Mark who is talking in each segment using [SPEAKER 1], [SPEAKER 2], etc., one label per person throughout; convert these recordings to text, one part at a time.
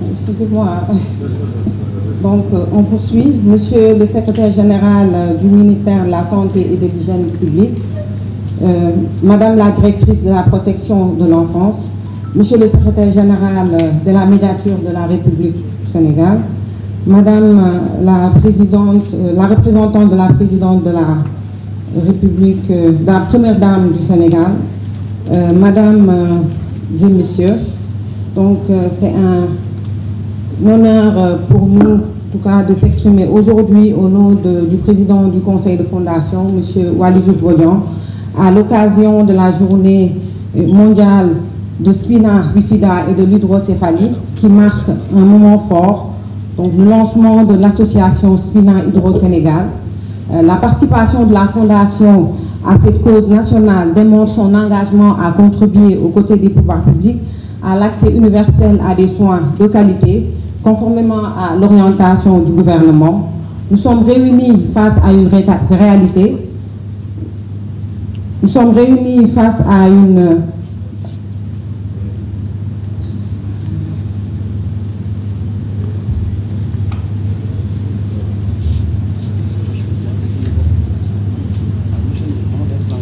[SPEAKER 1] Excusez-moi. Donc, on poursuit. Monsieur le secrétaire général du ministère de la Santé et de l'Hygiène publique, Madame la directrice de la protection de l'enfance, Monsieur le secrétaire général de la médiature de la République du Sénégal, Madame la présidente, la représentante de la présidente de la République, de la première dame du Sénégal, Madame et Messieurs. Donc, c'est un honneur pour nous, en tout cas, de s'exprimer aujourd'hui au nom du président du conseil de fondation, M. Waly Diouf Bodian, à l'occasion de la journée mondiale de spina bifida et de l'hydrocéphalie, qui marque un moment fort, donc le lancement de l'association Spina Hydro Sénégal. La participation de la fondation à cette cause nationale démontre son engagement à contribuer aux côtés des pouvoirs publics à l'accès universel à des soins de qualité, conformément à l'orientation du gouvernement. Nous sommes réunis face à une réalité. Nous sommes réunis face à une...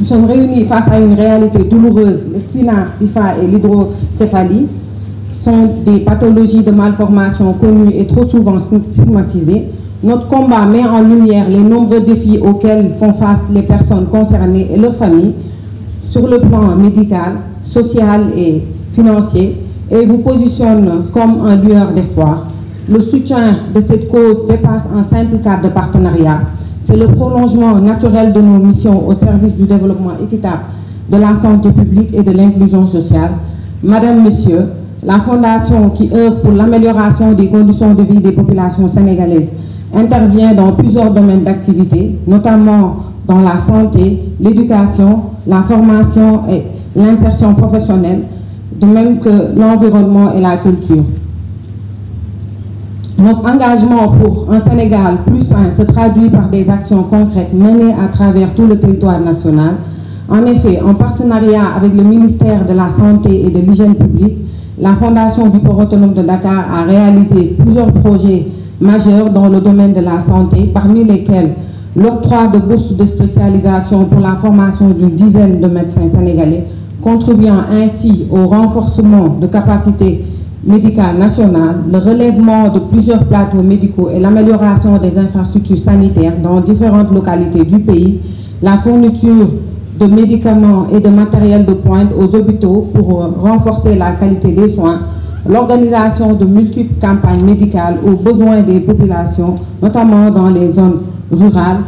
[SPEAKER 1] Nous sommes réunis face à une réalité douloureuse. Le spina bifida et l'hydrocéphalie sont des pathologies de malformation connues et trop souvent stigmatisées. Notre combat met en lumière les nombreux défis auxquels font face les personnes concernées et leurs familles sur le plan médical, social et financier et vous positionne comme un lueur d'espoir. Le soutien de cette cause dépasse un simple cadre de partenariat. C'est le prolongement naturel de nos missions au service du développement équitable, de la santé publique et de l'inclusion sociale. Madame, Monsieur, la Fondation qui œuvre pour l'amélioration des conditions de vie des populations sénégalaises intervient dans plusieurs domaines d'activité, notamment dans la santé, l'éducation, la formation et l'insertion professionnelle, de même que l'environnement et la culture. Notre engagement pour un Sénégal plus sain se traduit par des actions concrètes menées à travers tout le territoire national. En effet, en partenariat avec le ministère de la Santé et de l'Hygiène publique, la Fondation du Port autonome de Dakar a réalisé plusieurs projets majeurs dans le domaine de la santé, parmi lesquels l'octroi de bourses de spécialisation pour la formation d'une dizaine de médecins sénégalais, contribuant ainsi au renforcement de capacités médicales nationales, le relèvement de plusieurs plateaux médicaux et l'amélioration des infrastructures sanitaires dans différentes localités du pays, la fourniture de médicaments et de matériel de pointe aux hôpitaux pour renforcer la qualité des soins, l'organisation de multiples campagnes médicales aux besoins des populations, notamment dans les zones rurales,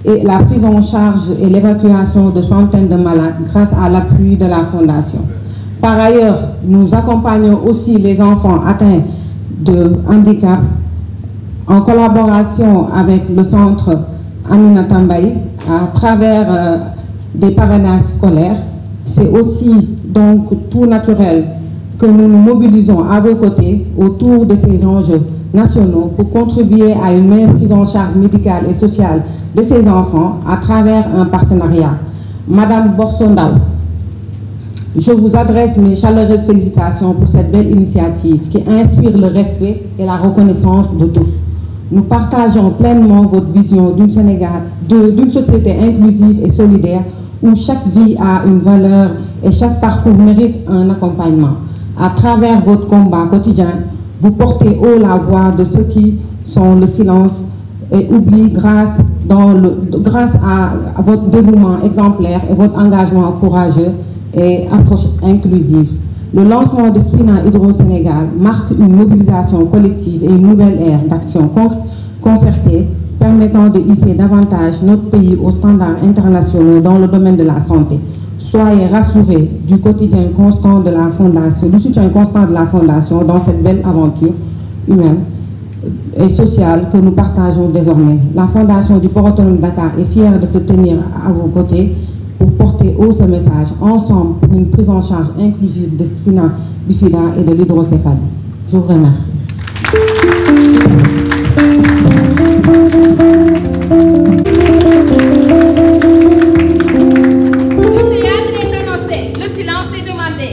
[SPEAKER 1] et la prise en charge et l'évacuation de centaines de malades grâce à l'appui de la Fondation. Par ailleurs, nous accompagnons aussi les enfants atteints de handicap en collaboration avec le centre Aminata Mbaye à travers des parrainages scolaires. C'est aussi donc tout naturel que nous nous mobilisons à vos côtés autour de ces enjeux nationaux pour contribuer à une meilleure prise en charge médicale et sociale de ces enfants à travers un partenariat. Madame Borsondal, je vous adresse mes chaleureuses félicitations pour cette belle initiative qui inspire le respect et la reconnaissance de tous. Nous partageons pleinement votre vision d'une société inclusive et solidaire où chaque vie a une valeur et chaque parcours mérite un accompagnement. À travers votre combat quotidien, vous portez haut la voix de ceux qui sont le silence et oublient grâce à votre dévouement exemplaire et votre engagement courageux et approche inclusive. Le lancement de Spina Hydro Sénégal marque une mobilisation collective et une nouvelle ère d'action concertée permettant de hisser davantage notre pays aux standards internationaux dans le domaine de la santé. Soyez rassurés du quotidien constant de la Fondation, du soutien constant de la Fondation dans cette belle aventure humaine et sociale que nous partageons désormais. La Fondation du Port autonome de Dakar est fière de se tenir à vos côtés pour porter haut ce message ensemble pour une prise en charge inclusive de spina bifida et de l'hydrocéphalie. Je vous remercie.
[SPEAKER 2] Le théâtre est annoncé, le silence est demandé.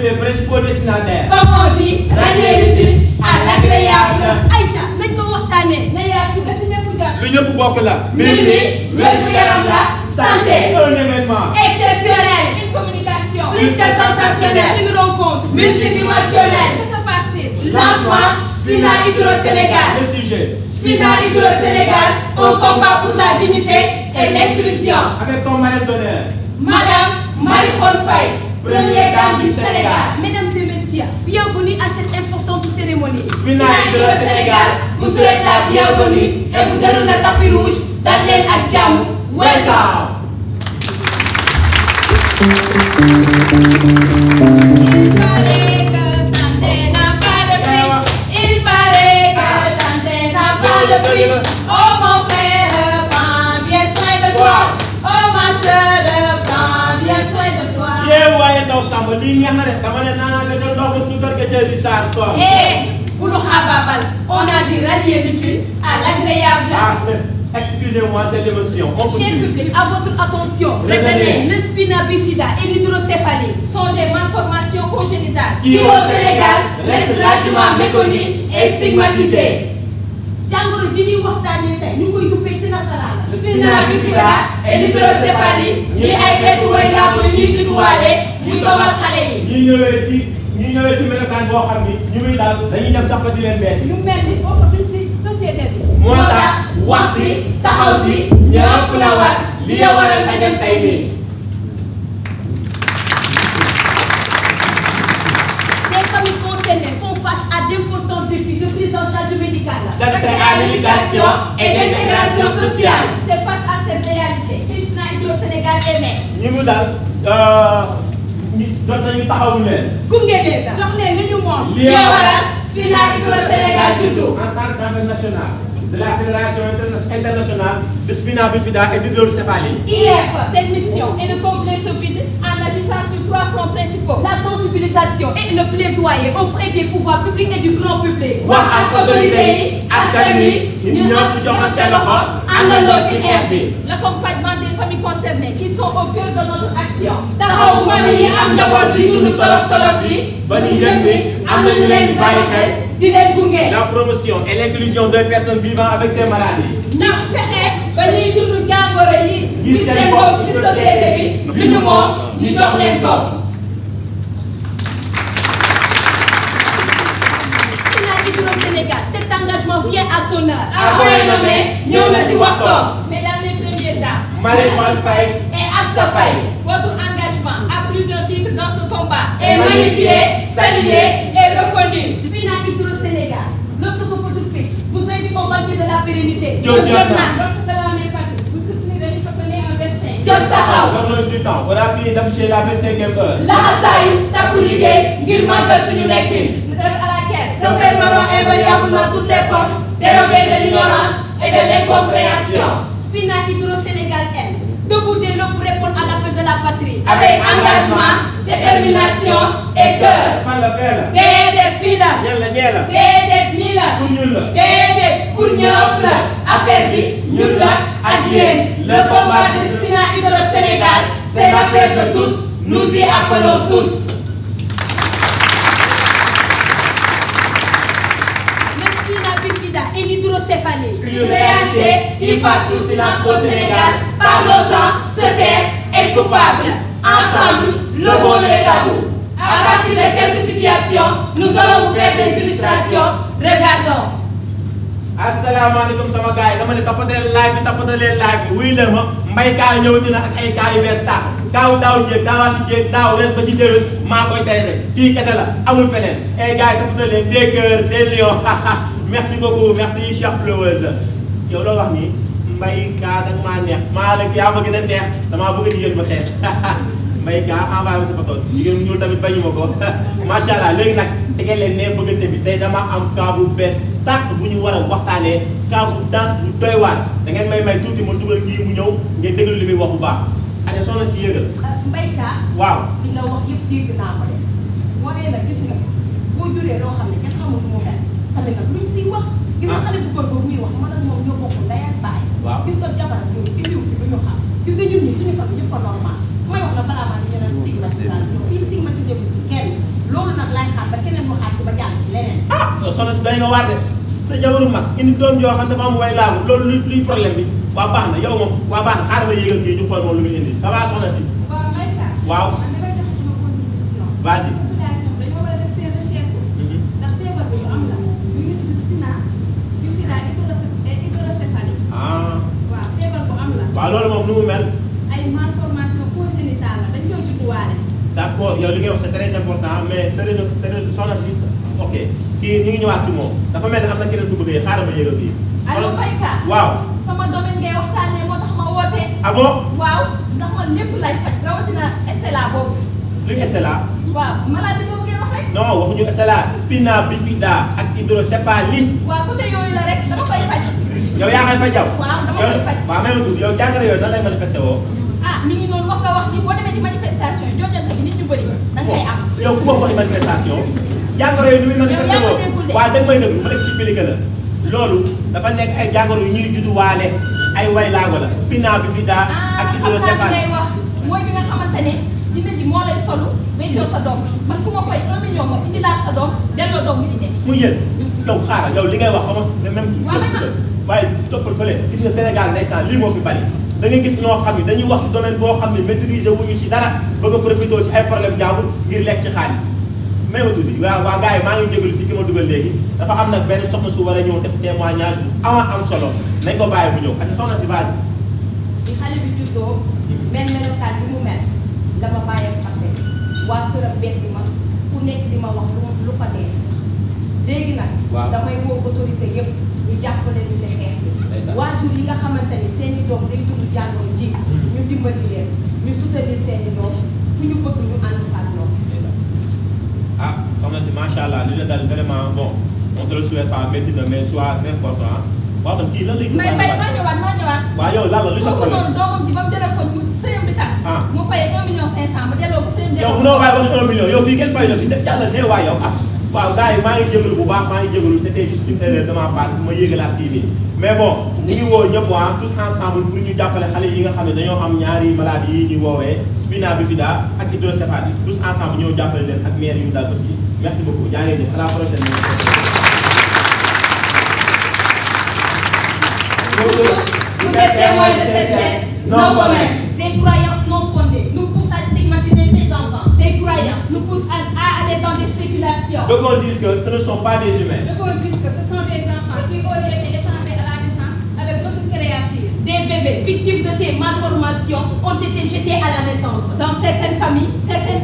[SPEAKER 2] les principaux destinataires.
[SPEAKER 3] Comme on dit, rallier l'utile à l'agréable. Aïcha, nañ ko waxtaanee. na yaatu dafa ñëpp jàpp.
[SPEAKER 2] lu ñëpp bokk la.
[SPEAKER 3] mbir mi wér-gu-yaram la. santé.
[SPEAKER 2] Un événement
[SPEAKER 3] exceptionnel. Une communication. Plus que sensationnelle. Une rencontre multidimensionnelle. Que se passe-t-il? Lancement Spina Hydro-Sénégal.
[SPEAKER 2] le sujet.
[SPEAKER 3] Spina Hydro-Sénégal, un combat pour la dignité et l'inclusion.
[SPEAKER 2] Avec comme marraine d'honneur
[SPEAKER 3] Madame Marie-Khone Faye, première dame du Sénégal. Mesdames et messieurs, bienvenue à cette importante cérémonie.
[SPEAKER 2] Spina Hydro-Sénégal
[SPEAKER 3] vous souhaite la bienvenue et vous déroule le tapis rouge dal leen ak jàmm. Welcome. Il paraît que santé n'a pas de prix. Il paraît que santé n'a pas de prix. Oh mon frère, prends bien soin de toi. Oh ma sœur, prends bien soin de toi.
[SPEAKER 2] waaye ndaw Samba lii neex na de dama ne naa nga jël ndox mi suukar nga jël Richard Toll.
[SPEAKER 3] Bu nu xaabaabal, on a dit rallier l'utile à l'agréable.
[SPEAKER 2] Excusez-moi, c'est l'émotion.
[SPEAKER 3] Cher public, à votre attention, retenez, le spina bifida et l'hydrocéphalie sont des malformations congénitales qui au Sénégal restent largement méconnues et stigmatisées. jàngoro ji ñuy waxtaanee tey ñu koy duppee ci nasaraan la. spina bifida et l'hydrocéphalie ñuy ay xeetu way laago yu ñuy judduwaale muy dogal xale yi.
[SPEAKER 2] ñi ñëwee ci melokaan boo xam ni ñu muy daal dañuy dem sax ba di leen bees.
[SPEAKER 3] ñu mel ni bokkatuñ ci société bi.
[SPEAKER 2] moo tax
[SPEAKER 3] wax si taxaw si ñëpp la war li la waral ndajem tey nii. Les familles concernées font face à d'importants défis de prise en charge médicale,
[SPEAKER 2] d'accès à l'éducation et d'intégration sociale.
[SPEAKER 3] C'est face à cette réalité que Spina Hydro-Sénégal est né.
[SPEAKER 2] ñi mu daal jot nañu taxawu leen.
[SPEAKER 3] gunge leen la jox leen li ñu moom. li waral Spina Hydro-Sénégal juddu.
[SPEAKER 2] En tant qu'ordre national de la Fédération internationale de Spina Bifida et d'Hydrocéphalie.
[SPEAKER 3] IF, cette mission est de combler ce vide en agissant sur 3 fronts principaux. La sensibilisation et le plaidoyer auprès des pouvoirs publics et du grand public.
[SPEAKER 2] wax ak autorités yi askan wi ñun ñëpp joxante loxo àndandoo ci xeex bi.
[SPEAKER 3] L'accompagnement des familles concernées qui sont au cœur de notre action. taxawu famille yi am njaboot bi dund tolof tolof yi.
[SPEAKER 2] ba ñu yëg ni am na ñu leen di bàyyi xel.
[SPEAKER 3] di leen gunge.
[SPEAKER 2] La promotion et l'inclusion des personnes vivant avec ces maladies.
[SPEAKER 3] ndax fexe ba ñuy dund jàngoro yi. gis seen bopp ci société bi li ñu moom ñu jox leen ko. Spina Hydro-Sénégal, cet engagement vient à son heure.
[SPEAKER 2] À point nommé, ñëw na ci waxtoom.
[SPEAKER 3] Mesdames les premières dames.
[SPEAKER 2] Marie-Khone Faye
[SPEAKER 3] et Absa Faye. Votre engagement à plus d'un titre dans ce combat est magnifié, salué et reconnu. Spina Hydro-Sénégal, le Sokoko Tourpé, vous invite au banquet de la pérennité.
[SPEAKER 2] Diop
[SPEAKER 3] taxaw.
[SPEAKER 2] war nañu du temps on a fini d'afficher la 25e heure.
[SPEAKER 3] laxasaayu takku liggéey ngir màggal suñu nekkin. l'heure à laquelle se fermeront invariablement toutes les portes dérobées de l'ignorance et de l'incompréhension. Spina Hydro-Sénégal est debout dès l'aube pour répondre à l'appel de la patrie. avec engagement, détermination et cœur.
[SPEAKER 2] fan la fee la.
[SPEAKER 3] déedéet fii la.
[SPEAKER 2] ñeel la ñee la.
[SPEAKER 3] déedéet nii la.
[SPEAKER 2] pour ñun la.
[SPEAKER 3] déedéet pour ñëpp la. affaire bi ñun la ak yéen. le combat de Spina Hydro-Sénégal, c'est l'affaire de tous. Nous y appelons tous. Le Spina Bifida et l'hydrocéphalie, une réalité qui passe sous silence au Sénégal. Parlons-en, se taire est coupable. Ensemble, levons les tabous. À partir de quelques situations, nous allons vous faire des illustrations. Regardons.
[SPEAKER 2] asalaamaaleykum sama gars yi dama ne tapoter live bi wuy leen ma mbay kaa ñëw dina ak ay kaa yu bees tàq kaaw daaw jéeg daawaati jéeg daaw ren ba ci déwén maa koy tere rek fii kese la amul feneen ay gars yi tapoter leen des cœurs des lions merci beaucoup merci chef Flowers yow loo wax nii mbay kaa da maa neex maa la yaa ma gën a neex damaa bëgg jigéen ba xees mbay kaa envoyé ma sa photo jigéen ñuul tamit bañu ma ko macha allah léegi nag tegee leen ne bëggante bi tey dama am kaa bu bees tàq bu ñu war a waxtaanee kaa bu danse bu doy waar da ngeen may tuuti ma dugal kii mu ñëw ngeen déglu li muy wax bu baax ane soxna si yëgal
[SPEAKER 3] Mbayka.
[SPEAKER 2] waaw
[SPEAKER 3] li nga wax yëpp dégg naa ko de waxee nag gis nga boo juree loo xam ne kenn xamul mu mel tamit nag luñ siy wax. gis nga xale bu góor boobu muy wax man ak moom ñoo bokk ndey ak baay.
[SPEAKER 2] waaw
[SPEAKER 3] gis nga jabar ak yow indiw fi lu ñu xam gis nga ñun ñi suñu famille ñëpp ko normal may wax la balaa maa di ñu naan stigmatisation fii stigmatisé bu kenn
[SPEAKER 2] soxna si day nga waar de sa jabaru mag indi doom joo xam dafa am way laagu loolu luy problème bi waa baax na yow moom waa baax na xaaral ma yéegal kii ñu xool moom lu muy indi ça va soxna si. waaw. vas-y. waaw loolu moom nu mu mel.
[SPEAKER 3] ay malformation congénitale la dañ koy judduwaale.
[SPEAKER 2] d'accord yow li ngay wax c'est très important mais sérieux soxna si ok kii ñu ngi ñëwaat si moom dafa mel ni am na keneen ku bëgg xaaral ma yéegal kii.
[SPEAKER 3] allo Fayka.
[SPEAKER 2] waaw.
[SPEAKER 3] sama domaine ngay waxtaanee moo tax ma woote.
[SPEAKER 2] ah bon.
[SPEAKER 3] waaw ndax man lépp lay faj rawatina SLA boobu.
[SPEAKER 2] luy SLA.
[SPEAKER 3] waaw maladie boobu ngay wax rek.
[SPEAKER 2] non waxuñu SLA spina bifida ak hydrocéphalie.
[SPEAKER 3] waaw côté yooyu la rek dama koy faj.
[SPEAKER 2] yow yaa ngay faj yow.
[SPEAKER 3] waaw dama koy faj.
[SPEAKER 2] waaw même tuuti yow jàngoro yooyu nan lay manifesté woo.
[SPEAKER 3] ah mi ngi noonu wax nga wax ci boo demee ci manifestation yi joojante bi nit ñu bëri da nga koy am.
[SPEAKER 2] yow ku ma waxi manifestation jàngoro yooyu ni muy manifesté woo waaw da nga may déglu ma expliqué la loolu dafa nekk ay jàngoro yu ñuy judduwaale ay way laago la spina bifida ak hydrocéphalie.
[SPEAKER 3] lay wax mooy bi nga xamante ne dina ji moo lay solu weccoo sa doom man ku ma koy 1 million nga indi laal sa doom delloo doom bi di dem.
[SPEAKER 2] mu yéen yow xaaral yow li ngay wax xam nga même. waaye toppal fële gis nga Sénégal ndeysaan lii moo fi bari da nga gis ñoo xam ne dañuy wax si domaine boo xam ne maîtriser wuñu si dara bëgg a profité si ay problème jàmbur ngir lekk ci xaalis mais ma tuddi waa gars yi maa ngi jégalu si ki ma dugal léegi dafa am nag benn soxna su war a ñëw def témoignage bu am solo nañ ko bàyyi bu ñëw ak soxna si base
[SPEAKER 3] bi xale bi juddoo benn melokaan bi mu mel dama bàyyi fase waa këram benn bi ma ku nekk di ma wax lu ko neex léegi nag damay woo autorité yëpp ñu jàppale ñu si xeex bi waajur yi nga xamante ni seen i doom day dund jàngoro ji ñu dimbali leen ñu soutenir seen i doom fu ñu bëgg ñu ànd ak ñoom.
[SPEAKER 2] ah soxna si macha allah li la dal vraiment bon on te le souhaite pas métti na mais soit très fort ah waaw man kii lan lay.
[SPEAKER 3] maa ñëwaat.
[SPEAKER 2] waaw yow lan la lu sa problème
[SPEAKER 3] noonu doomam ji ba mu jëlee ko mu sëyam bi tas. mu fay 1 million 500 mu delloo ko sëyam.
[SPEAKER 2] yow bu noo bàyyi ba 1 million yow fii kenn fay la fi def yàlla ne waay yow ah. waaw gars yi maa ngi jégalu bu baax maa ngi jégalu c'était juste une erreur de ma part ma yégalaat kii bi mais bon ñu ngi woo ñëpp tous ensemble pour ñu jàppale xale yi nga xam ne dañoo am ñaari maladie yi ñuy woowee spina bifida ak hydrocéphalie tous ensemble ñoo jàppale leen ak maire yu daal aussi merci beaucoup jaa ngeen jëf à la prochaine.
[SPEAKER 3] Vous êtes témoins de ces faits, nos commerces, des croyances non fondées nous poussent à stigmatiser ces enfants. Des croyances nous poussent à aller dans des spéculations.
[SPEAKER 2] Donc on dit que ce ne sont pas des humains.
[SPEAKER 3] Donc on dit que ce sont des enfants qui auraient été échangés à la naissance avec d'autres créatures. Des bébés victimes de ces malformations ont été jetés à la naissance. Dans certaines familles, certains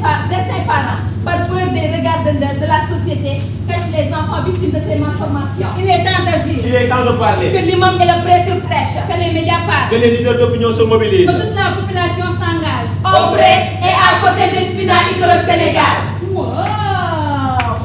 [SPEAKER 3] parents, par peur des regards de la société, cachent les enfants victimes de ces malformations. Il est temps d'agir.
[SPEAKER 2] Il est temps de parler.
[SPEAKER 3] Que l'imam et le prêtre prêchent. Que les médias parlent.
[SPEAKER 2] Que les leaders d'opinion se mobilisent.
[SPEAKER 3] Que toute la population s'engage. Auprès et à côté des Spina Hydro-Sénégal. Wow!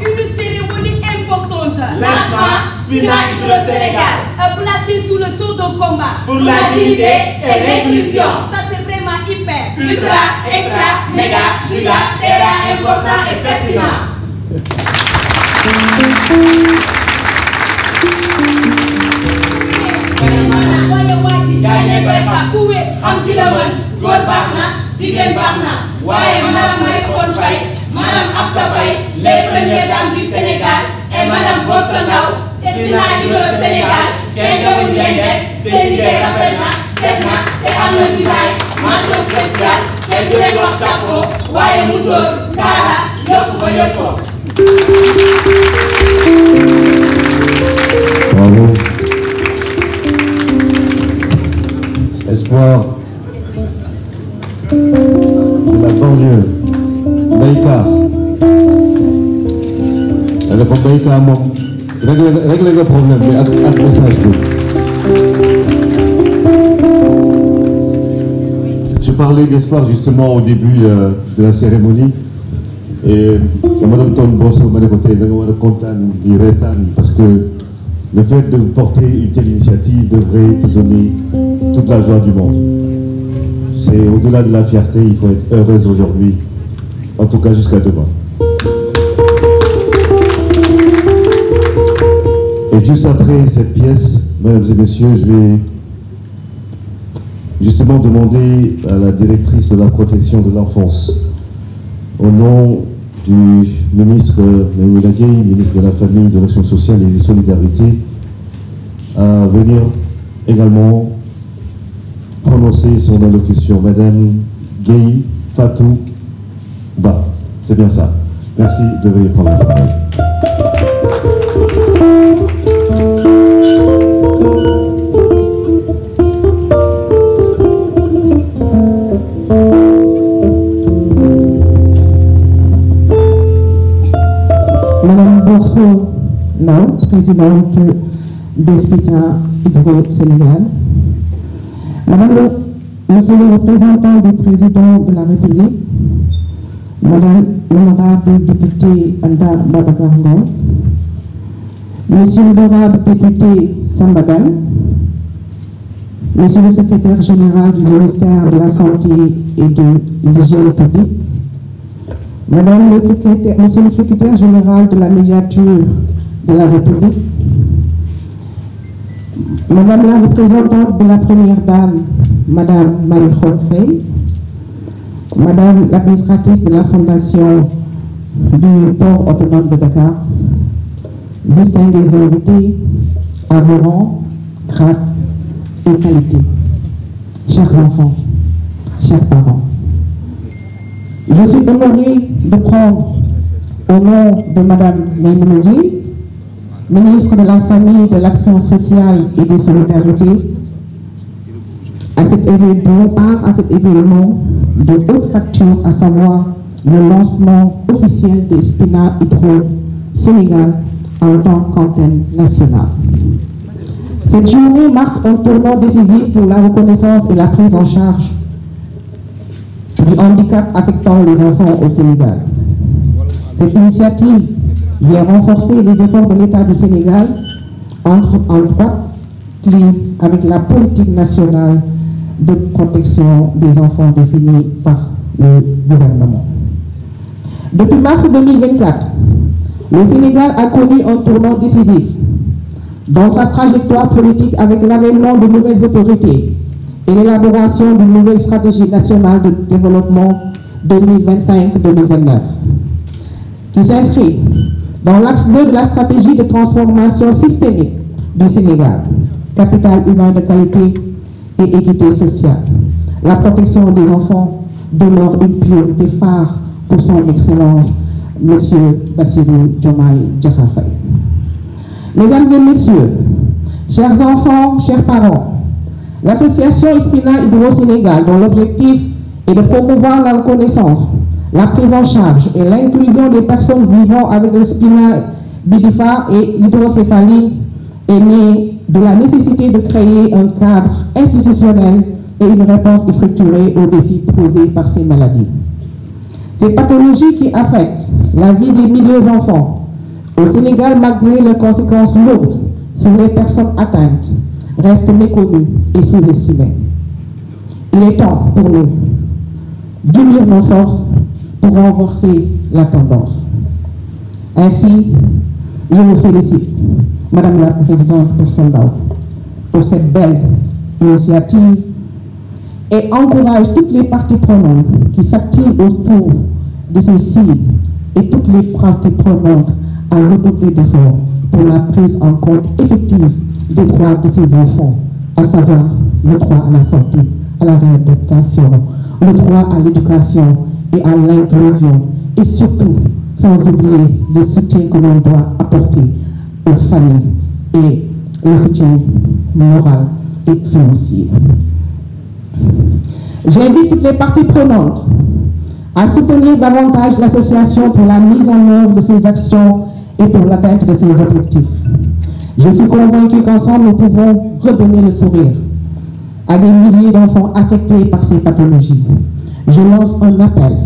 [SPEAKER 3] Une cérémonie importante. L'enfant Spina Hydro-Sénégal. Placé sous le sceau d'un combat.
[SPEAKER 2] Pour la dignité et l'inclusion.
[SPEAKER 3] Ça c'est vraiment hyper, ultra, extra, méga, giga, terra, important et pertinent. waaye waa ji gaañee koy xam kuwe xam ki la mën góor baax na jigéen baax na waaye madame Marie Khone Faye madame Absa Faye les premières dames du Sénégal et madame Borso Ndaw Spina Hydro-Sénégal kenn demul ngeen def seen liggéey rafet na set na te am na design mention spéciale kenn du leen wax chapeau waaye musóor kaala yokk ba yokk ko.
[SPEAKER 4] Bravo. Espoir de la banlieue. Bayka. Elle ko Bayka moom régler le problème mais ak message bi. Je parlais d'espoir justement au début de la cérémonie et madame Ton Borso ma ne ko tey da nga war a kontaan di reetaan parce que le fait de porter une telle initiative devrait te donner toute la joie du monde. C'est au-delà de la fierté, il faut être heureuse aujourd'hui, en tout cas jusqu'à demain. Et juste après cette pièce, mesdames et messieurs, je vais justement demander à la directrice de la protection de l'enfance, au nom du ministre Maïmouna Dièye, ministre de la Famille, de l'Action sociale et des Solidarités, à venir également prononcer son allocution. Madame Guèye Fatou Ba, c'est bien ça. Merci de venir prendre la parole.
[SPEAKER 1] Madame Borso Nao, présidente d'Espina Hydro-Sénégal. Monsieur le représentant du président de la République, Madame l'honorable députée Anta Babacar Ngom, Monsieur l'honorable député Sambadan, Monsieur le secrétaire général du ministère de la Santé et de l'Hygiène publique, Monsieur le secrétaire général de la médiature de la République, Madame la représentante de la première dame, Madame Marie-Khone Faye, Madame l'administratrice de la fondation du port autonome de Dakar, distingués invités, à vos rangs, grades et qualités, chers enfants, chers parents. Je suis honorée de prendre au nom de Madame Maïmouna Dièye, ministre de la Famille, de l'Action sociale et des Solidarités, à cet événement de haute facture, à savoir le lancement officiel de Espina Hydro Sénégal en tant qu'antenne nationale. Cette journée marque un tournant décisif pour la reconnaissance et la prise en charge du handicap affectant les enfants au Sénégal. Cette initiative vient renforcer les efforts de l'État du Sénégal entre en droite ligne avec la politique nationale de protection des enfants définie par le gouvernement. Depuis mars 2024, le Sénégal a connu un tournant décisif dans sa trajectoire politique avec l'avènement de nouvelles autorités et l'élaboration d'une nouvelle stratégie nationale de développement 2025-2029, qui s'inscrit dans l'axe 2 de la stratégie de transformation systémique du Sénégal, capital humain de qualité et équité sociale. La protection des enfants demeure une priorité phare pour son Excellence, M. Bassirou Diomaye Diakhar Faye. Mesdames et messieurs, chers enfants, chers parents, l'association Espina Hydro Sénégal, dont l'objectif est de promouvoir la reconnaissance, la prise en charge et l'inclusion des personnes vivant avec le spina bifida et l'hydrocéphalie, est née de la nécessité de créer un cadre institutionnel et une réponse structurée aux défis posés par ces maladies. Ces pathologies qui affectent la vie des milliers d'enfants au Sénégal, malgré leurs conséquences lourdes sur les personnes atteintes, restent méconnues et sous-estimées. Il est temps pour nous d'unir nos forces pour renforcer la tendance. Ainsi, je vous félicite, Madame la Présidente Borsondao, pour cette belle initiative et encourage toutes les parties prenantes qui s'activent autour de ces cibles et toutes les parties prenantes à redoubler d'efforts pour la prise en compte effective des droits de ces enfants, à savoir le droit à la santé, à la réadaptation, le droit à l'éducation et à l'inclusion, et surtout, sans oublier le soutien que l'on doit apporter aux familles et le soutien moral et financier. J'invite toutes les parties prenantes à soutenir davantage l'association pour la mise en œuvre de ses actions et pour l'atteinte de ses objectifs. Je suis convaincue qu'ensemble, nous pouvons redonner le sourire à des milliers d'enfants affectés par ces pathologies. Je lance un appel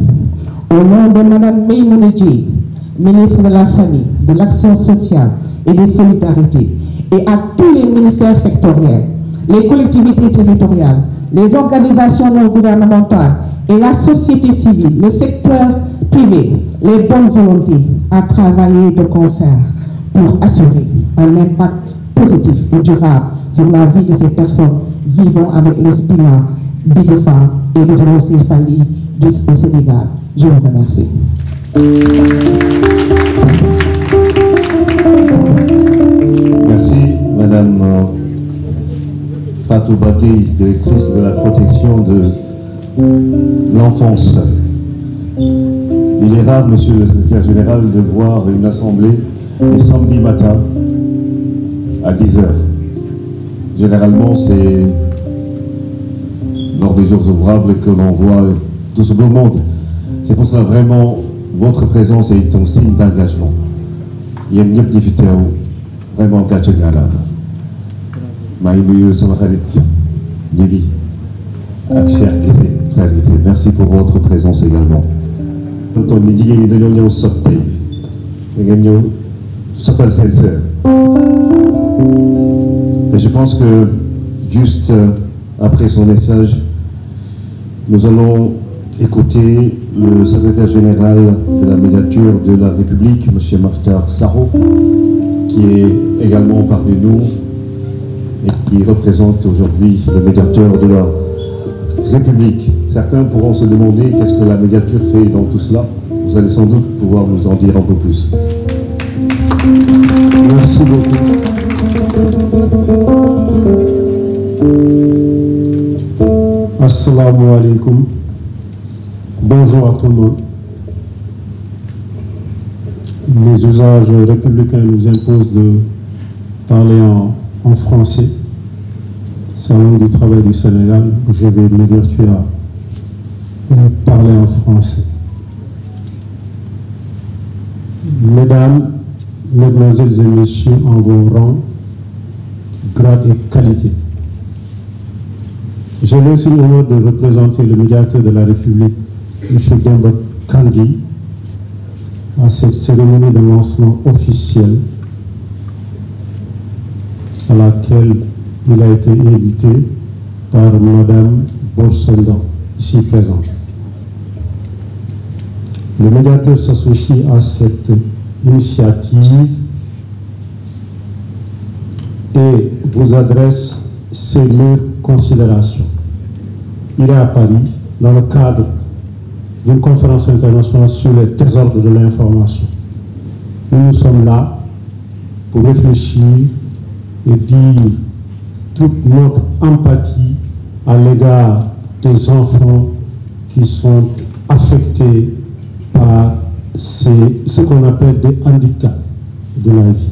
[SPEAKER 1] au nom de Mme Maïmouna Dièye, ministre de la Famille, de l'Action sociale et des Solidarités, et à tous les ministères sectoriels, les collectivités territoriales, les organisations non gouvernementales et la société civile, le secteur privé, les bonnes volontés à travailler de concert pour assurer un impact positif et durable sur la vie de ces personnes vivant avec le spina bifida et l'hydrocéphalie au Sénégal. Je vous remercie.
[SPEAKER 4] Merci, Madame Fatou Bakey, directrice de la protection de l'enfance. Il est rare, Monsieur le Secrétaire Général, de voir une assemblée les samedis matin à 10h. Généralement, c'est lors des jours ouvrables que l'on voit tout ce beau monde. C'est pour cela vraiment votre présence est un signe d'engagement. Il y a une activité vraiment gâchée de la Merci pour votre présence également. Et je pense que juste après son message, nous allons écouter le secrétaire général de la médiature de la République, M. Martar Sarro, qui est également parmi nous et qui représente aujourd'hui le médiateur de la République. Certains pourront se demander qu'est-ce que la médiature fait dans tout cela. Vous allez sans doute pouvoir nous en dire un peu plus.
[SPEAKER 5] Merci beaucoup. Assalamu alaikum. Bonjour à tout le monde. Les usages républicains nous imposent de parler en français. C'est la langue du travail du Sénégal. Je vais m'évertuer à parler en français. Mesdames, Mesdemoiselles et Messieurs, en vos rangs, grades et qualités, j'ai l'insigne honneur de représenter le médiateur de la République, M. Demba Kandji, à cette cérémonie de lancement officiel à laquelle il a été invité par Mme Borsondan, ici présente. Le médiateur s'associe à cette initiative et vous adresse ses meilleures considérations. Il est à Paris dans le cadre d'une conférence internationale sur les désordres de l'information. Nous sommes là pour réfléchir et dire toute notre empathie à l'égard des enfants qui sont affectés par ce qu'on appelle des handicaps de la vie.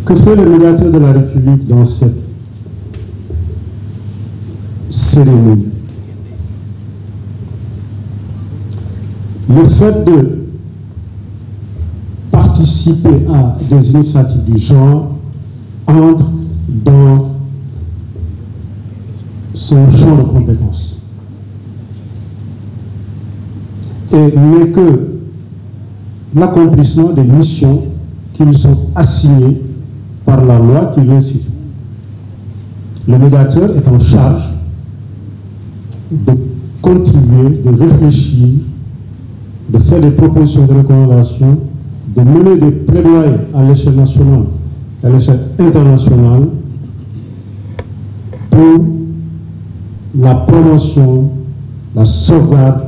[SPEAKER 5] Que fait le médiateur de la République dans cette cérémonie? Le fait de participer à des initiatives du genre entre dans son champ de compétences et n'est que l'accomplissement des missions qui lui sont assignées par la loi qui l'institue. Le médiateur est en charge de contribuer, de réfléchir, de faire des propositions de recommandations, de mener des plaidoyers à l'échelle nationale, à l'échelle internationale pour la promotion, la sauvegarde,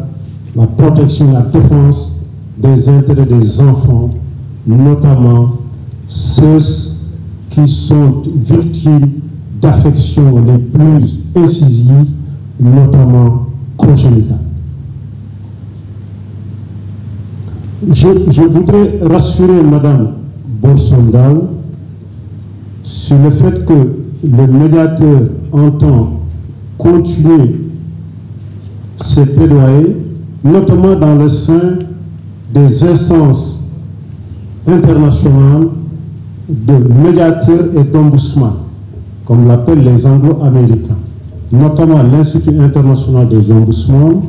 [SPEAKER 5] la protection, la défense des intérêts des enfants, notamment ceux qui sont victimes d'affections les plus incisives, notamment congénitales. Je voudrais rassurer Mme Borsondan sur le fait que le médiateur entend continuer ses plaidoyers, notamment dans le sein des instances internationales de médiateurs et d'ombudsman, comme l'appellent les Anglo-Américains, notamment l'Institut international des ombudsmans,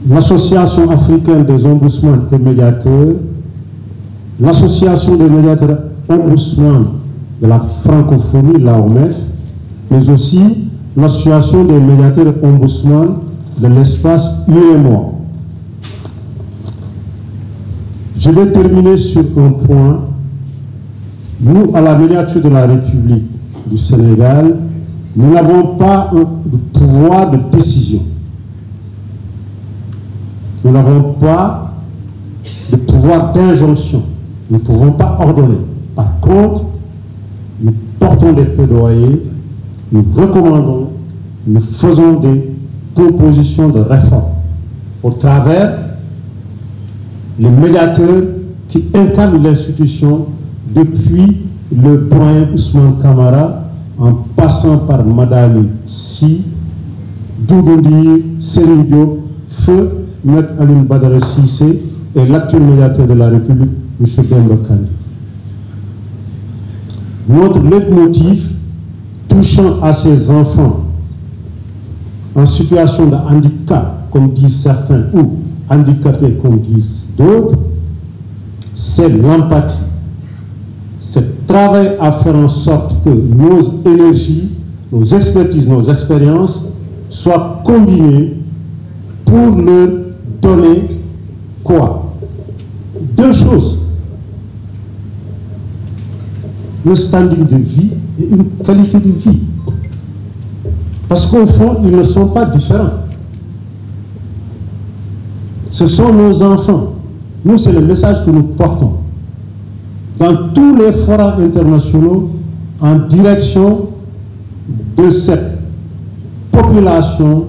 [SPEAKER 5] l'Association africaine des ombudsmans et médiateurs, l'Association des médiateurs ombudsman de la francophonie, l'AOMF, mais aussi l'Association des médiateurs et ombudsman de l'espace UEMOA. Je vais terminer sur un point. Nous, à la médiature de la République du Sénégal, nous n'avons pas de pouvoir de décision. Nous n'avons pas de pouvoir d'injonction. Nous ne pouvons pas ordonner. Par contre, nous portons des plaidoyers, nous recommandons, nous faisons des propositions de réforme au travers les médiateurs qui incarnent l'institution depuis le doyen Ousmane Camara en passant par Madame Si, Doudoundi, Serigne Diop, Feu, M. Alioune Badara Cissé et l'actuel médiateur de la République, M. Demba Kandji. Notre leitmotiv touchant à ces enfants en situation de handicap, comme disent certains, ou handicapés, comme disent d'autres, c'est l'empathie. C'est travailler à faire en sorte que nos énergies, nos expertises, nos expériences soient combinées pour leur donner quoi? Deux choses. Le standing de vie et une qualité de vie. Parce qu'au fond, ils ne sont pas différents. Ce sont nos enfants. Nous, c'est le message que nous portons. Dans tous les forums internationaux, en direction de cette population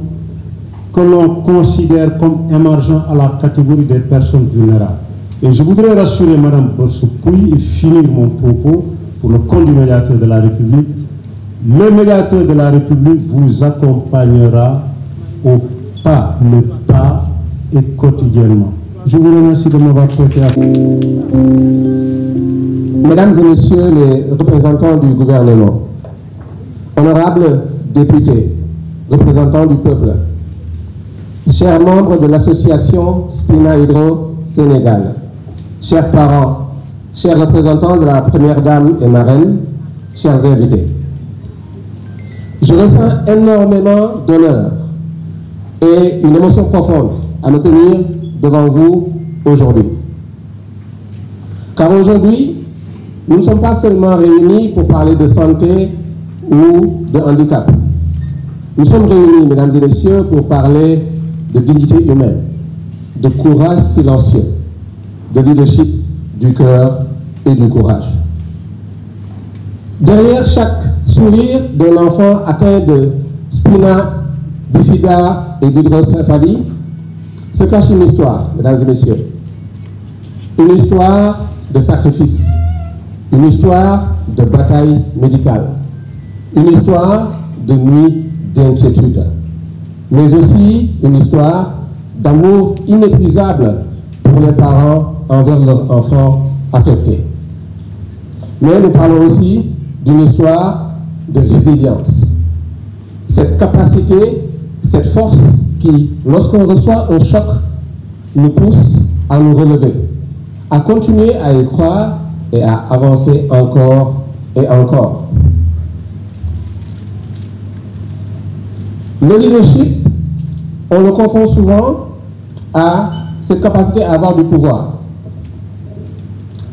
[SPEAKER 5] que l'on considère comme émergent à la catégorie des personnes vulnérables. Et je voudrais rassurer Mme Borsou-Pouy et finir mon propos pour le compte du médiateur de la République. Le médiateur de la République vous accompagnera au pas le pas et quotidiennement. Je vous remercie de m'avoir prêté à...
[SPEAKER 6] Mesdames et messieurs les représentants du gouvernement, honorables députés, représentants du peuple, chers membres de l'association Spina Hydro Sénégal, chers parents, chers représentants de la Première Dame et marraine, chers invités, je ressens énormément d'honneur et une émotion profonde à me tenir devant vous aujourd'hui. Car aujourd'hui, nous ne sommes pas seulement réunis pour parler de santé ou de handicap. Nous sommes réunis, mesdames et messieurs, pour parler de dignité humaine, de courage silencieux, de leadership du cœur et du courage. Derrière chaque sourire d'un enfant atteint de spina bifida et d'hydrocéphalie se cache une histoire, mesdames et messieurs. Une histoire de sacrifice, une histoire de bataille médicale, une histoire de nuit d'inquiétude, mais aussi une histoire d'amour inépuisable pour les parents envers leurs enfants affectés. Mais nous parlons aussi d'une histoire de résilience. Cette capacité, cette force qui, lorsqu'on reçoit un choc, nous pousse à nous relever, à continuer à y croire et à avancer encore et encore. Le leadership, on le confond souvent à cette capacité à avoir du pouvoir.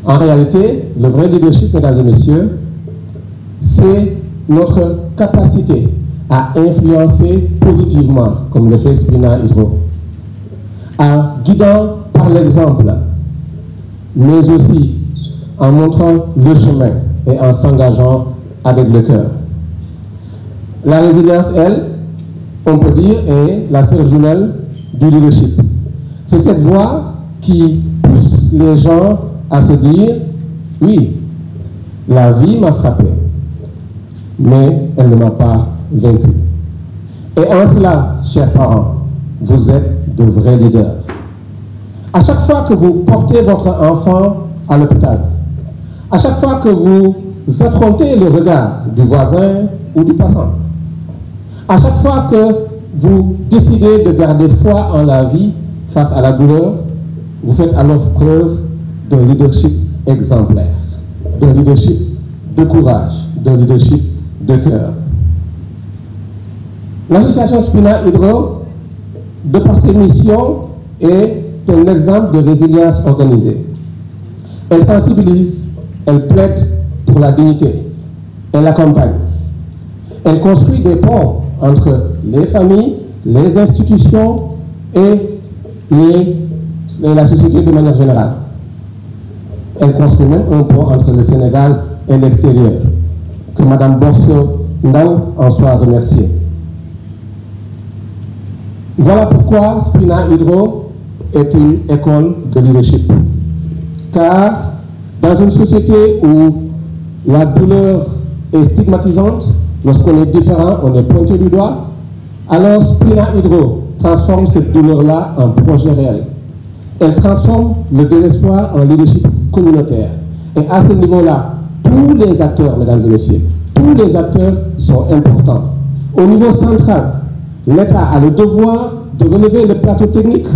[SPEAKER 6] En réalité, le vrai leadership, mesdames et messieurs, c'est notre capacité à influencer positivement, comme le fait Spina Hydro, en guidant par l'exemple, mais aussi en montrant le chemin et en s'engageant avec le cœur. La résilience, elle, on peut dire, est la sœur jumelle du leadership. C'est cette voix qui pousse les gens à se dire, oui, la vie m'a frappé, mais elle ne m'a pas vaincu. Et en cela, chers parents, vous êtes de vrais leaders. À chaque fois que vous portez votre enfant à l'hôpital, à chaque fois que vous affrontez le regard du voisin ou du passant, à chaque fois que vous décidez de garder foi en la vie face à la douleur, vous faites alors preuve d'un leadership exemplaire, d'un leadership de courage, d'un leadership de cœur. L'association Spina Hydro, de par ses missions, est un exemple de résilience organisée. Elle sensibilise, elle plaide pour la dignité, elle accompagne. Elle construit des ponts entre les familles, les institutions et la société de manière générale. Elle construit même un pont entre le Sénégal et l'extérieur. Que Mme Borso Ndao en soit remerciée. Voilà pourquoi Spina Hydro est une école de leadership. Car dans une société où la douleur est stigmatisante, lorsqu'on est différent, on est pointé du doigt, alors Spina Hydro transforme cette douleur-là en projet réel. Elle transforme le désespoir en leadership communautaire. Et à ce niveau-là, tous les acteurs, mesdames et messieurs, tous les acteurs sont importants. Au niveau central, l'État a le devoir de relever le plateau technique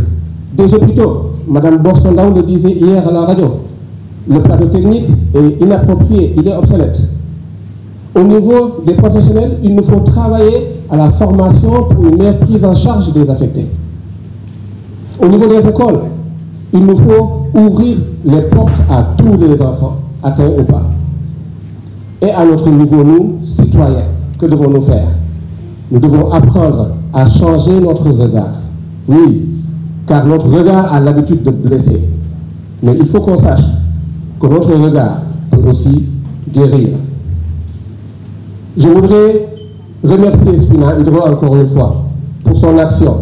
[SPEAKER 6] des hôpitaux. Mme Borso Ndao le disait hier à la radio. Le plateau technique est inapproprié, il est obsolète. Au niveau des professionnels, il nous faut travailler à la formation pour une meilleure prise en charge des affectés. Au niveau des écoles, il nous faut ouvrir les portes à tous les enfants, atteints ou pas. Et à notre niveau, nous, citoyens, que devons-nous faire? Nous devons apprendre à changer notre regard. Oui, car notre regard a l'habitude de blesser. Mais il faut qu'on sache que notre regard peut aussi guérir. Je voudrais remercier Spina Hydro encore une fois pour son action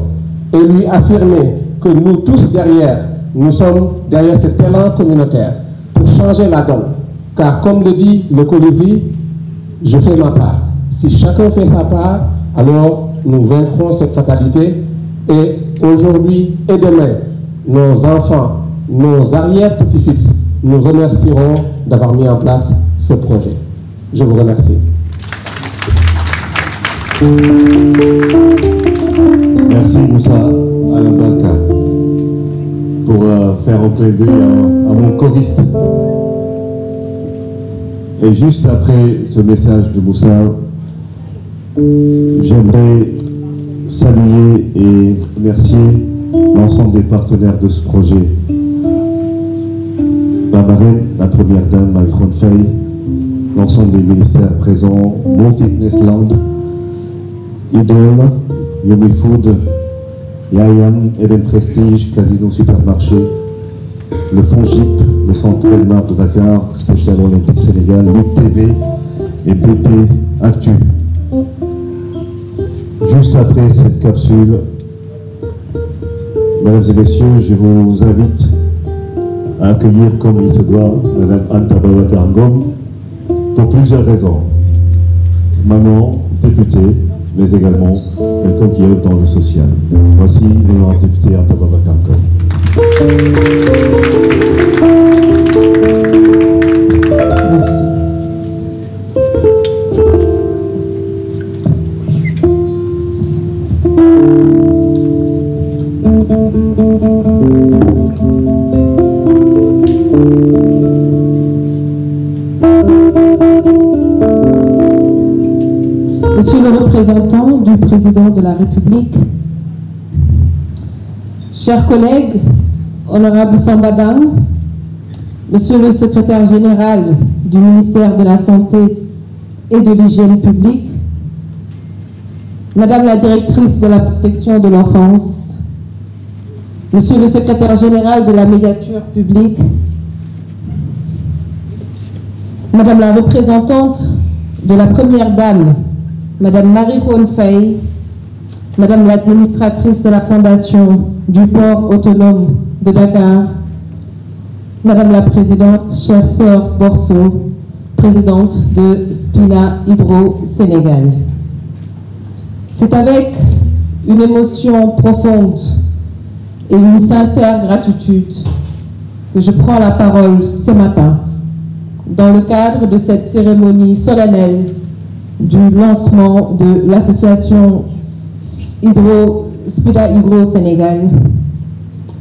[SPEAKER 6] et lui affirmer que nous tous derrière, nous sommes derrière cet élan communautaire pour changer la donne. Car comme le dit le colibri, je fais ma part. Si chacun fait sa part, alors nous vaincrons cette fatalité et aujourd'hui et demain, nos enfants, nos arrière-petits-fils nous remercieront d'avoir mis en place ce projet. Je vous remercie.
[SPEAKER 4] Merci Moussa Alambarka pour faire un clin d'œil à mon choriste. Et juste après ce message de Moussa, j'aimerais saluer et remercier l'ensemble des partenaires de ce projet. Ma marraine, la première dame, Marie-Khone Faye, l'ensemble des ministères présents, Mo Fitness Land, Idol, Yomi Food, Yayam, Eden Prestige, Casino Supermarché, le FONGIP, le Centre Elmar de Dakar, Spécial Olympique Sénégal, Lutte TV et BP Actu. Juste après cette capsule, mesdames et messieurs, je vous invite à accueillir comme il se doit Madame Anta Babacar Ngom pour plusieurs raisons. Maman, députée, mais également quelqu'un qui œuvre dans le social. Voici l'honorable député Anta Babacar Ngom.
[SPEAKER 1] Merci. Monsieur le représentant du président de la République, chers collègues, honorable Sambadang, monsieur le secrétaire général du ministère de la Santé et de l'Hygiène publique, madame la directrice de la protection de l'enfance, monsieur le secrétaire général de la médiature publique, madame la représentante de la première dame, madame Marie-Khone Faye, madame l'administratrice de la fondation du port autonome de Dakar, madame la présidente, chère sœur Borso, présidente de Spina Hydro Sénégal. C'est avec une émotion profonde et une sincère gratitude que je prends la parole ce matin dans le cadre de cette cérémonie solennelle du lancement de l'association Spina Hydro Sénégal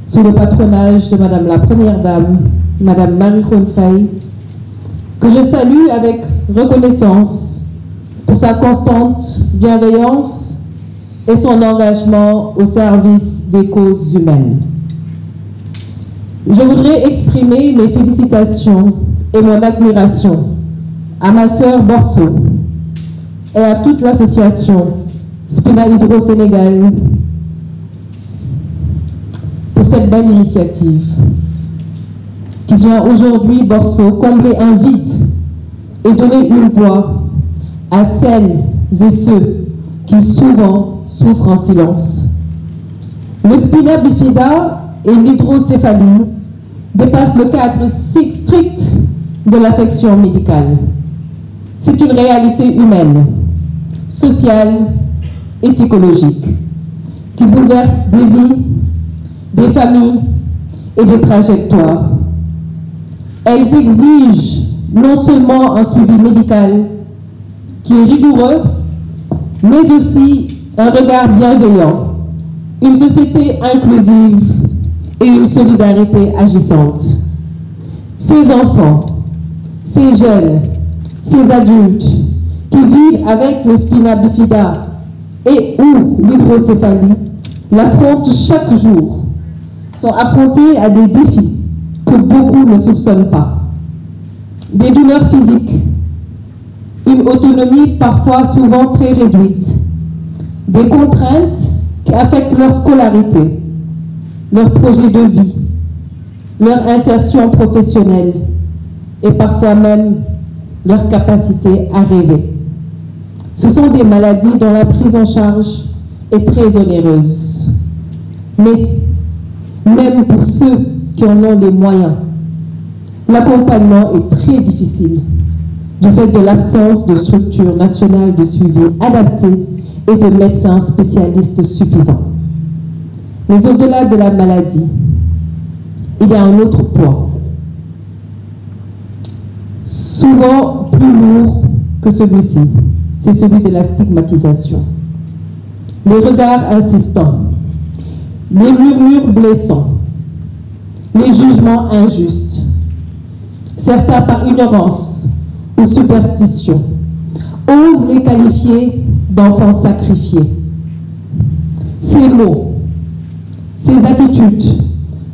[SPEAKER 1] sous le patronage de madame la première dame, madame Marie-Khone Faye, que je salue avec reconnaissance pour sa constante bienveillance et son engagement au service des causes humaines. Je voudrais exprimer mes félicitations et mon admiration à ma sœur Borso et à toute l'association Spina Hydro Sénégal pour cette belle initiative qui vient aujourd'hui, Borso, combler un vide et donner une voix à celles et ceux qui souvent souffrent en silence. Le spina bifida et l'hydrocéphalie dépassent le cadre strict de l'affection médicale. C'est une réalité humaine, sociale et psychologique qui bouleverse des vies, des familles et des trajectoires. Elles exigent non seulement un suivi médical qui est rigoureux, mais aussi un regard bienveillant, une société inclusive et une solidarité agissante. Ces enfants, ces jeunes, ces adultes qui vivent avec le spina bifida et ou l'hydrocéphalie l'affrontent chaque jour, sont affrontés à des défis que beaucoup ne soupçonnent pas. Des douleurs physiques, une autonomie parfois souvent très réduite, des contraintes qui affectent leur scolarité, leur projet de vie, leur insertion professionnelle et parfois même leur capacité à rêver. Ce sont des maladies dont la prise en charge est très onéreuse. Mais même pour ceux qui en ont les moyens, l'accompagnement est très difficile du fait de l'absence de structures nationales de suivi adaptées et de médecins spécialistes suffisants. Mais au-delà de la maladie, il y a un autre poids, souvent plus lourd que celui-ci, c'est celui de la stigmatisation. Les regards insistants, les murmures blessants, les jugements injustes, certains par ignorance ou superstition, osent les qualifier d'enfants sacrifiés. Ces mots, ces attitudes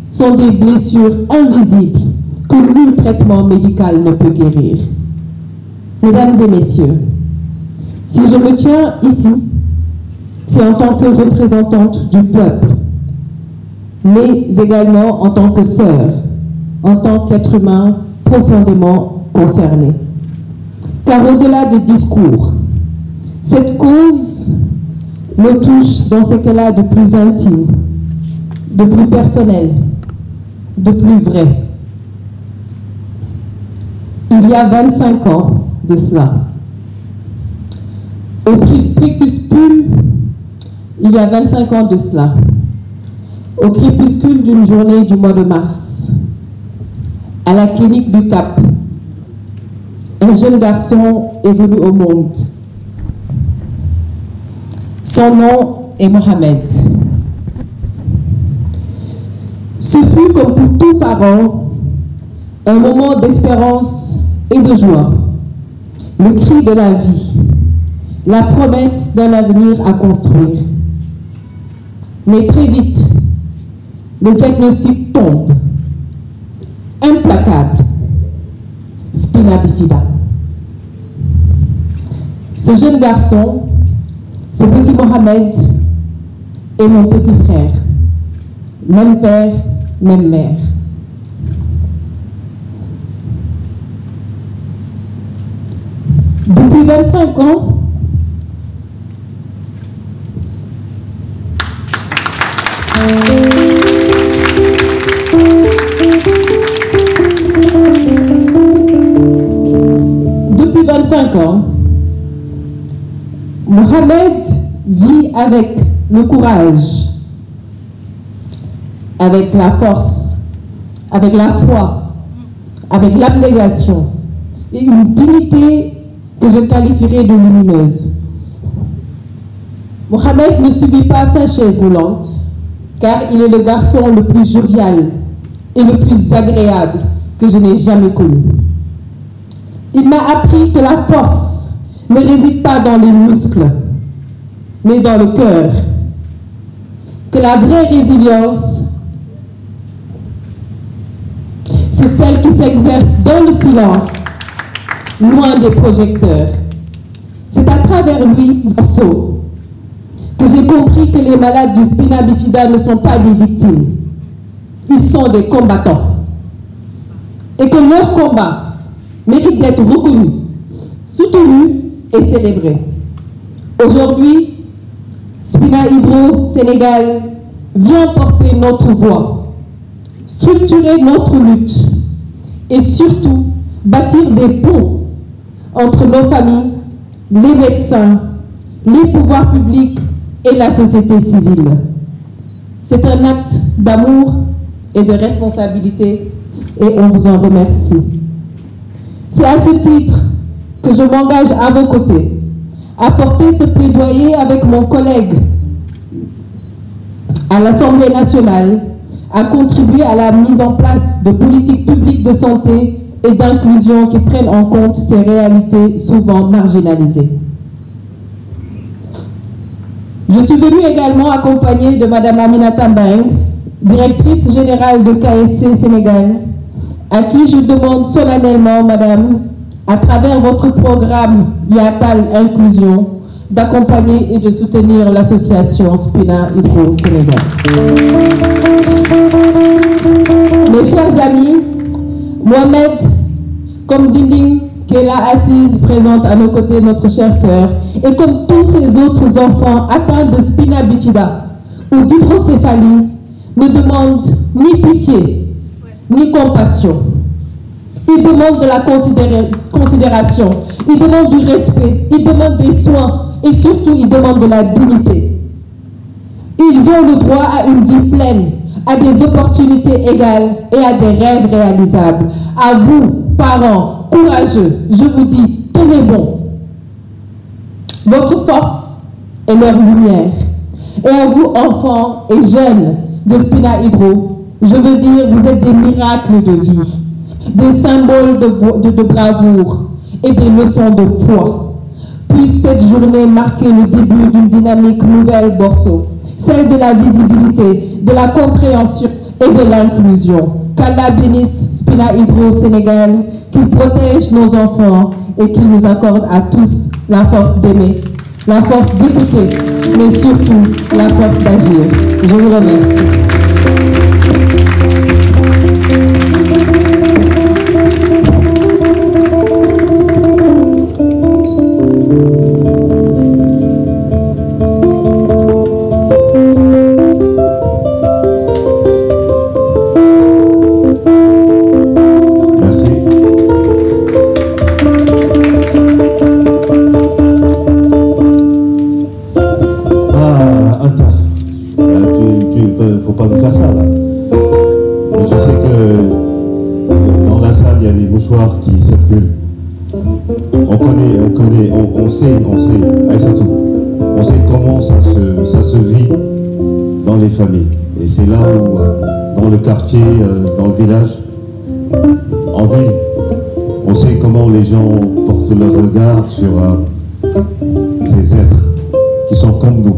[SPEAKER 1] sont des blessures invisibles que nul traitement médical ne peut guérir. Mesdames et messieurs, si je me tiens ici, c'est en tant que représentante du peuple, mais également en tant que sœur, en tant qu'être humain profondément concerné. Car au-delà des discours, cette cause me touche dans ce qu'elle a de plus intime, de plus personnel, de plus vrai. Il y a 25 ans de cela, au crépuscule, il y a 25 ans de cela, au crépuscule d'une journée du mois de mars, à la clinique du Cap, un jeune garçon est venu au monde. Son nom est Mohamed. Ce fut, comme pour tout parent, un moment d'espérance et de joie, le cri de la vie, la promesse d'un avenir à construire. Mais très vite, le diagnostic tombe, implacable, spina bifida. Ce jeune garçon, ce petit Mohamed, est mon petit frère, même père, même mère. Depuis 25 ans, Mohamed vit avec le courage, avec la force, avec la foi, avec l'abnégation et une dignité que je qualifierais de lumineuse. Mohamed ne subit pas sa chaise roulante, car il est le garçon le plus jovial et le plus agréable que je n'ai jamais connu. Il m'a appris que la force ne réside pas dans les muscles, mais dans le cœur. Que la vraie résilience, c'est celle qui s'exerce dans le silence, loin des projecteurs. C'est à travers lui, que j'ai compris que les malades du spina bifida ne sont pas des victimes, Ils sont des combattants. Et que leur combat mérite d'être reconnu, soutenu et célébré. Aujourd'hui, Spina Hydro Sénégal vient porter notre voix, structurer notre lutte et surtout bâtir des ponts entre nos familles, les médecins, les pouvoirs publics et la société civile. C'est un acte d'amour et de responsabilité et on vous en remercie. C'est à ce titre que je m'engage à vos côtés à porter ce plaidoyer avec mon collègue à l'Assemblée nationale, à contribuer à la mise en place de politiques publiques de santé et d'inclusion qui prennent en compte ces réalités souvent marginalisées. Je suis venue également accompagnée de Mme Aminata Mbeng, directrice générale de KFC Sénégal, à qui je demande solennellement, Madame, à travers votre programme Yatal Inclusion, d'accompagner et de soutenir l'association Spina Hydro Sénégal. Mes chers amis, Mohamed, comme Dinding, qui est là assise, présente à nos côtés, notre chère sœur, et comme tous ces autres enfants atteints de spina bifida ou d'hydrocéphalie, ne demandent ni pitié, ni compassion. Ils demandent de la considération, ils demandent du respect, ils demandent des soins et surtout ils demandent de la dignité. Ils ont le droit à une vie pleine, à des opportunités égales et à des rêves réalisables. À vous, parents courageux, je vous dis, tenez bon. Votre force est leur lumière. Et à vous, enfants et jeunes de Spina Hydro, je veux dire, vous êtes des miracles de vie, des symboles de bravoure et des leçons de foi. Puisse cette journée marquer le début d'une dynamique nouvelle, Borso, celle de la visibilité, de la compréhension et de l'inclusion. Qu'Allah bénisse Spina Hydro Sénégal, qu'il protège nos enfants et qu'il nous accorde à tous la force d'aimer, la force d'écouter, mais surtout la force d'agir. Je vous remercie.
[SPEAKER 4] Faut pas nous faire ça là. Je sais que dans la salle il y a des mouchoirs qui circulent. On sait, c'est tout. On sait comment ça se vit dans les familles. Et c'est là où, dans le quartier, dans le village, en ville, on sait comment les gens portent leur regard sur ces êtres qui sont comme nous.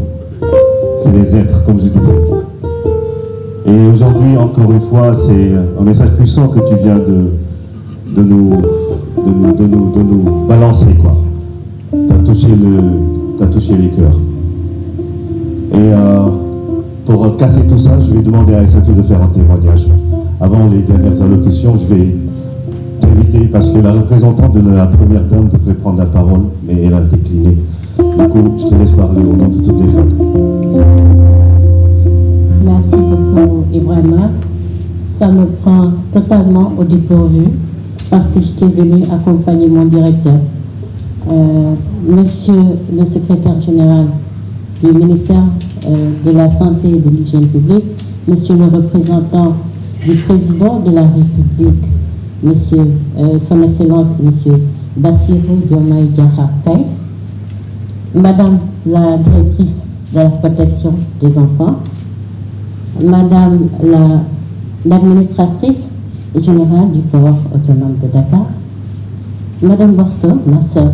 [SPEAKER 4] C'est les êtres, comme je disais. Et aujourd'hui, encore une fois, c'est un message puissant que tu viens de nous balancer, quoi. T'as touché les cœurs. Et pour casser tout ça, je vais demander à Aïssatou de faire un témoignage. Avant les dernières allocutions, je vais t'inviter, parce que la représentante de la première dame devrait prendre la parole, mais elle a décliné. Du coup, je te laisse parler au nom de toutes les femmes.
[SPEAKER 7] Merci beaucoup, Ibrahima. Ça me prend totalement au dépourvu parce que j'étais venue accompagner mon directeur. Monsieur le secrétaire général du ministère de la Santé et de l'Hygiène publique, monsieur le représentant du président de la République, monsieur, son Excellence, monsieur Bassirou Diomaye Diakhar Faye, madame la directrice de la protection des enfants, madame l'administratrice générale du port autonome de Dakar, madame Borso, ma sœur.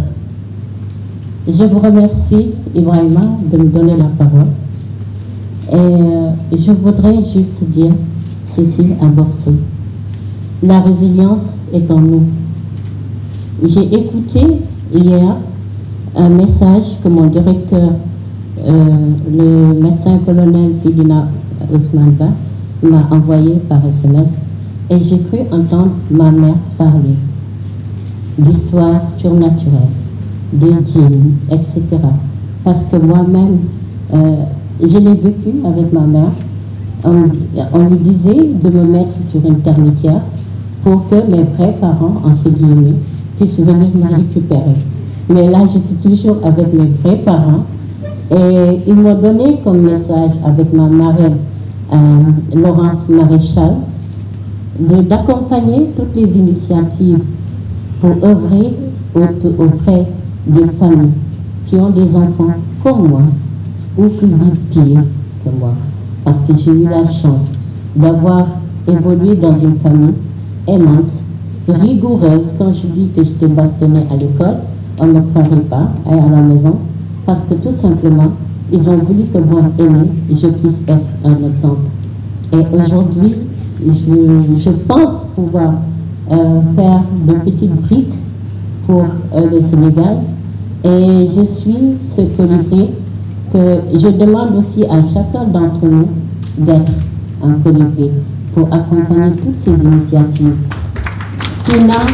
[SPEAKER 7] Je vous remercie, Ibrahima, de me donner la parole. Et je voudrais juste dire ceci à Borso. La résilience est en nous. J'ai écouté hier un message que mon directeur, le médecin colonel Sidina Ousmane Ba, m'a envoyé par SMS et j'ai cru entendre ma mère parler d'histoires surnaturelles, de djinns, etc. Parce que moi-même, je l'ai vécu avec ma mère. On lui disait de me mettre sur une termitière pour que mes vrais parents, entre guillemets, puissent venir me récupérer. Mais là, je suis toujours avec mes vrais parents et ils m'ont donné comme message avec ma marraine, Laurence Maréchal, d'accompagner toutes les initiatives pour œuvrer auprès des familles qui ont des enfants comme moi ou qui vivent pire que moi. Parce que j'ai eu la chance d'avoir évolué dans une famille aimante, rigoureuse. Quand je dis que j'étais bastonnée à l'école, on ne me croirait pas à la maison. Parce que tout simplement, ils ont voulu que moi, aînée, je puisse être un exemple. Et aujourd'hui, je pense pouvoir faire de petites briques pour le Sénégal. Et je suis ce colibri que je demande aussi à chacun d'entre nous d'être un colibri pour accompagner toutes ces initiatives. Spina,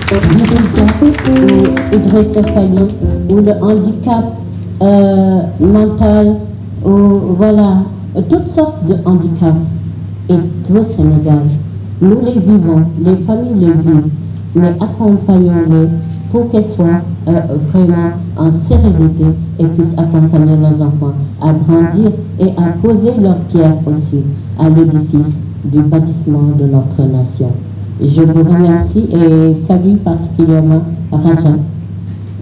[SPEAKER 7] bifida ou hydrocéphalie ou le handicap mental ou voilà, toutes sortes de handicaps est au Sénégal. Nous les vivons, les familles les vivent, mais accompagnons-les pour qu'elles soient vraiment en sérénité et puissent accompagner nos enfants à grandir et à poser leur pierre aussi à l'édifice du bâtissement de notre nation. Je vous remercie et salue particulièrement Raja.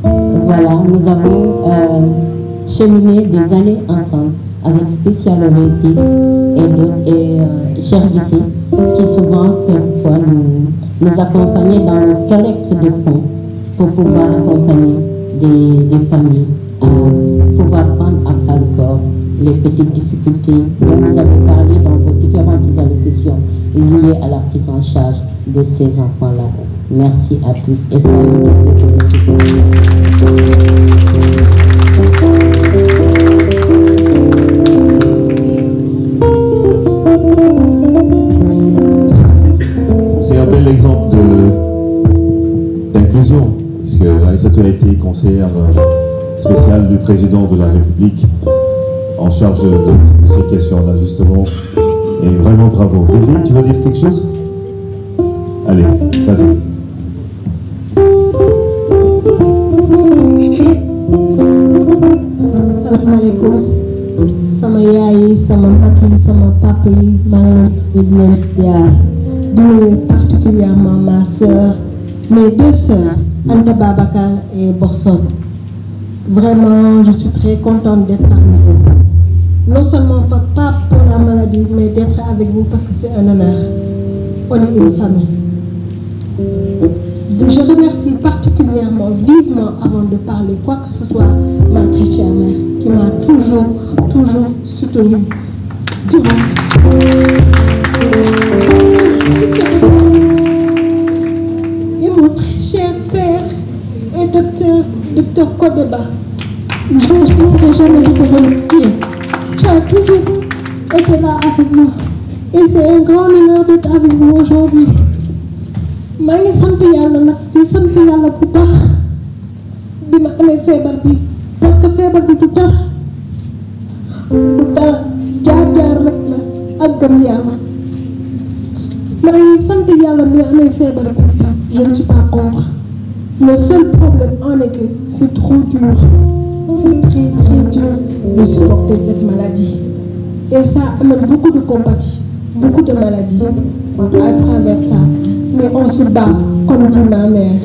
[SPEAKER 7] Voilà, nous avons cheminé des années ensemble avec Special Olympics et Cher Bissé, qui souvent, quelquefois, nous accompagnait dans le collecte de fonds pour pouvoir accompagner des familles à pouvoir prendre à bras le corps les petites difficultés dont vous avez parlé dans vos différentes allocutions liées à la prise en charge de ces enfants-là. Merci à tous et soyez respectueux.
[SPEAKER 4] C'est un bel exemple d'inclusion, puisque Aïssatou a été conseillère spéciale du président de la République en charge de ces questions-là, justement. Et vraiment bravo. Devine, tu veux dire quelque chose? Allez, vas-y.
[SPEAKER 8] Salam alaikum. Sama yaay, sama maki, sama papi, particulièrement ma soeur, mes deux sœurs, Anta Babakar et Borson. Vraiment, je suis très contente d'être parmi vous. Non seulement pas pour la maladie, mais d'être avec vous parce que c'est un honneur. On est une famille. Je remercie particulièrement, vivement, avant de parler quoi que ce soit, ma très chère mère, qui m'a toujours soutenue durant et mon très cher père et docteur Kodeba. Je ne cesserai jamais de te remercier. Tu as toujours été là avec moi. Et c'est un grand honneur d'être avec vous aujourd'hui. maa ngi sant yàlla nag di sant yàlla bu baax bi ma amee feebar bi parce que feebar bi du dara jaar rek la ak gëm yàlla maa ngi sant yàlla bi ma amee feebar bi je ne suis pas contre. Le seul problème en est que c'est trop dur, c'est très dur de supporter cette maladie et ça amène beaucoup de compatie, beaucoup de maladies à travers ça. Mais on se bat, comme dit ma mère.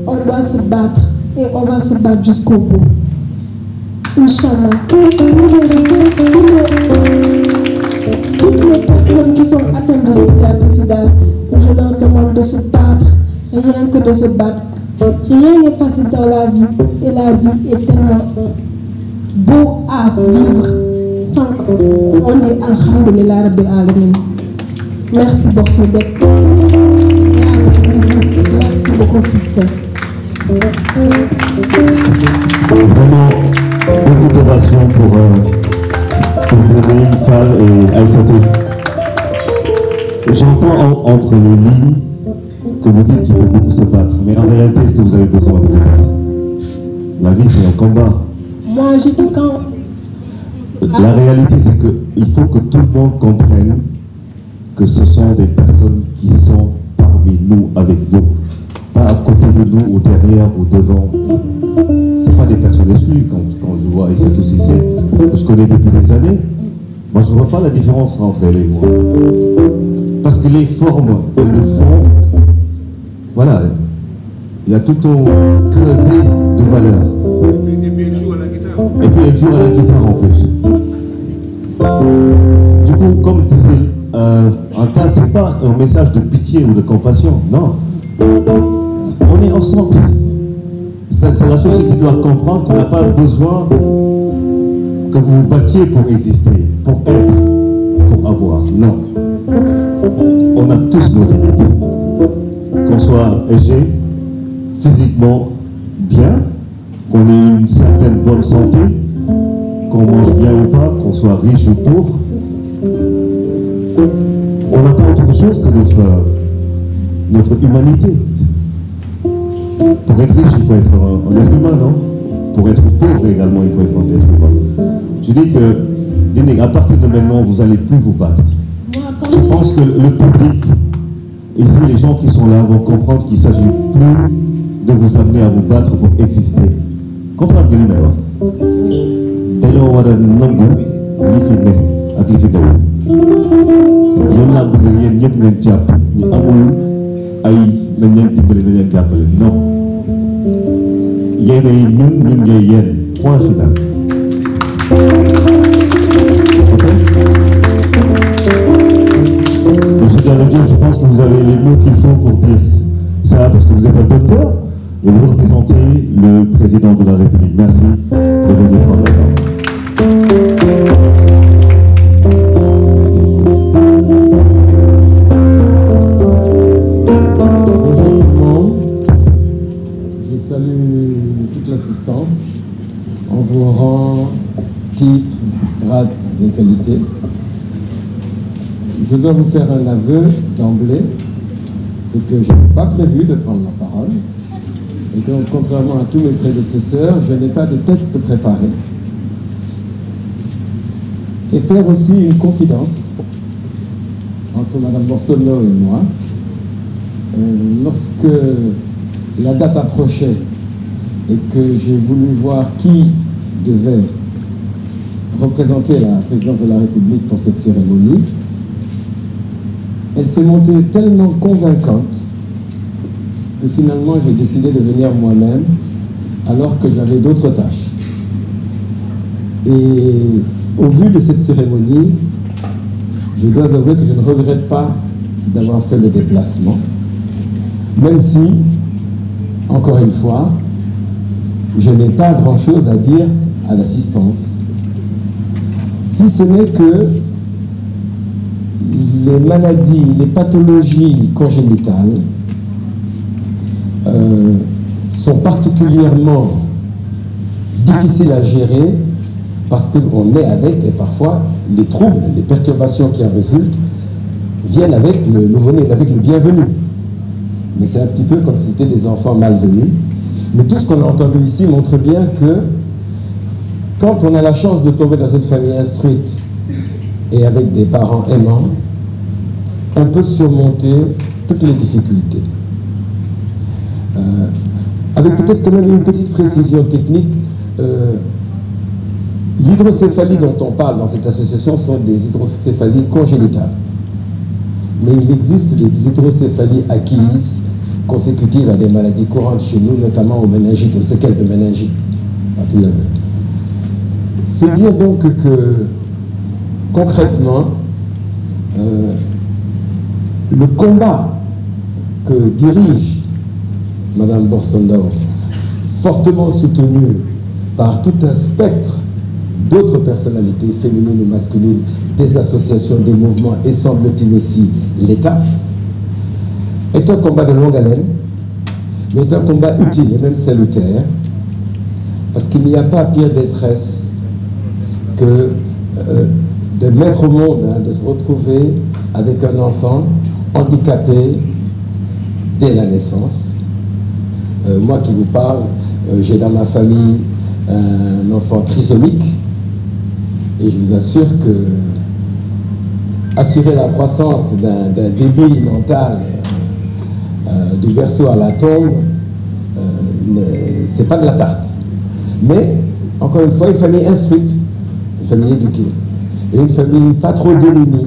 [SPEAKER 8] On doit se battre et on va se battre jusqu'au bout. Inch'Allah. Toutes les personnes qui sont atteintes de Spina, je leur demande de se battre, rien que de se battre. Rien n'est facile dans la vie et la vie est tellement beau à vivre. Tant qu'on dit Alhamdulillah Rabbil Alamin. Merci Borso d'être là avec vous. Merci beaucoup, sister.
[SPEAKER 4] Vraiment, beaucoup d'ovations pour lui donner une Fall et Aïssatou. J'entends entre les lignes que vous dites qu'il faut beaucoup se battre, mais en réalité, est-ce que vous avez besoin de vous battre? La vie, c'est un combat.
[SPEAKER 8] Moi, je dis quand...
[SPEAKER 4] La réalité, c'est qu'il faut que tout le monde comprenne que ce sont des personnes qui sont parmi nous, avec nous. Pas à côté de nous, ou derrière, ou devant. Ce pas des personnes exclues quand je vois Aïssatou Cissé, que je connais depuis des années. Moi, je ne vois pas la différence entre elle et moi. Parce que les formes et le fond, voilà, il y a tout au creuset de valeur. Et puis elle joue à la guitare en plus. Du coup, comme disait Anta, c'est pas un message de pitié ou de compassion, non. On est ensemble. C'est la société qui doit comprendre qu'on n'a pas besoin que vous vous battiez pour exister, pour être, pour avoir. Non. On a tous nos limites. Qu'on soit âgé, physiquement bien, qu'on ait une certaine bonne santé, qu'on mange bien ou pas, qu'on soit riche ou pauvre. On n'a pas autre chose que notre humanité. Pour être riche, il faut être un être humain, non? Pour être pauvre également, il faut être un être humain. Je dis que, à partir de maintenant, vous n'allez plus vous battre. Je pense que le public, ici, les gens qui sont là vont comprendre qu'il ne s'agit plus de vous amener à vous battre pour exister. Comprendre que li may wax dañoo war a nangu li fi ne ak li fi newul loolu laa bëgg yéen ñëpp ngeen jàpp ñi amul ay nañ leen dimbali nañ leen jàppale non yéen ay ñun ñooy yéen point final. Ok. Monsieur Diallo Diop, je pense que vous avez les mots qu'il faut pour dire ça parce que vous êtes un docteur. Et vous représentez le président de la République. Merci de venir prendre la parole.
[SPEAKER 9] Bonjour tout le monde. Je salue toute l'assistance en vos rangs, titres, grades et qualités. Je dois vous faire un aveu d'emblée, c'est que je n'ai pas prévu de prendre la parole. Et que, contrairement à tous mes prédécesseurs, je n'ai pas de texte préparé. Et faire aussi une confidence entre Mme Borsonno et moi. Lorsque la date approchait et que j'ai voulu voir qui devait représenter la présidence de la République pour cette cérémonie, elle s'est montrée tellement convaincante que finalement j'ai décidé de venir moi-même alors que j'avais d'autres tâches. Et au vu de cette cérémonie, je dois avouer que je ne regrette pas d'avoir fait le déplacement, même si, encore une fois, je n'ai pas grand-chose à dire à l'assistance. Si ce n'est que les maladies, les pathologies congénitales sont particulièrement difficiles à gérer parce qu'on est avec, et parfois les troubles, les perturbations qui en résultent viennent avec le nouveau-né, avec le bienvenu. Mais c'est un petit peu comme si c'était des enfants malvenus. Mais tout ce qu'on a entendu ici montre bien que quand on a la chance de tomber dans une famille instruite et avec des parents aimants, on peut surmonter toutes les difficultés. Avec peut-être quand même une petite précision technique, l'hydrocéphalie dont on parle dans cette association sont des hydrocéphalies congénitales. Mais il existe des hydrocéphalies acquises consécutives à des maladies courantes chez nous, notamment aux méningites, aux séquelles de méningite. C'est dire donc que concrètement, le combat que dirige Madame Borsonno, fortement soutenue par tout un spectre d'autres personnalités féminines ou masculines, des associations, des mouvements et semble-t-il aussi l'État, est un combat de longue haleine, mais est un combat utile et même salutaire, parce qu'il n'y a pas pire détresse que de mettre au monde, hein, de se retrouver avec un enfant handicapé dès la naissance. Moi qui vous parle, j'ai dans ma famille un enfant trisomique et je vous assure que assurer la croissance d'un débile mental du berceau à la tombe, c'est pas de la tarte. Mais, encore une fois, une famille instruite, une famille éduquée, et une famille pas trop démunie,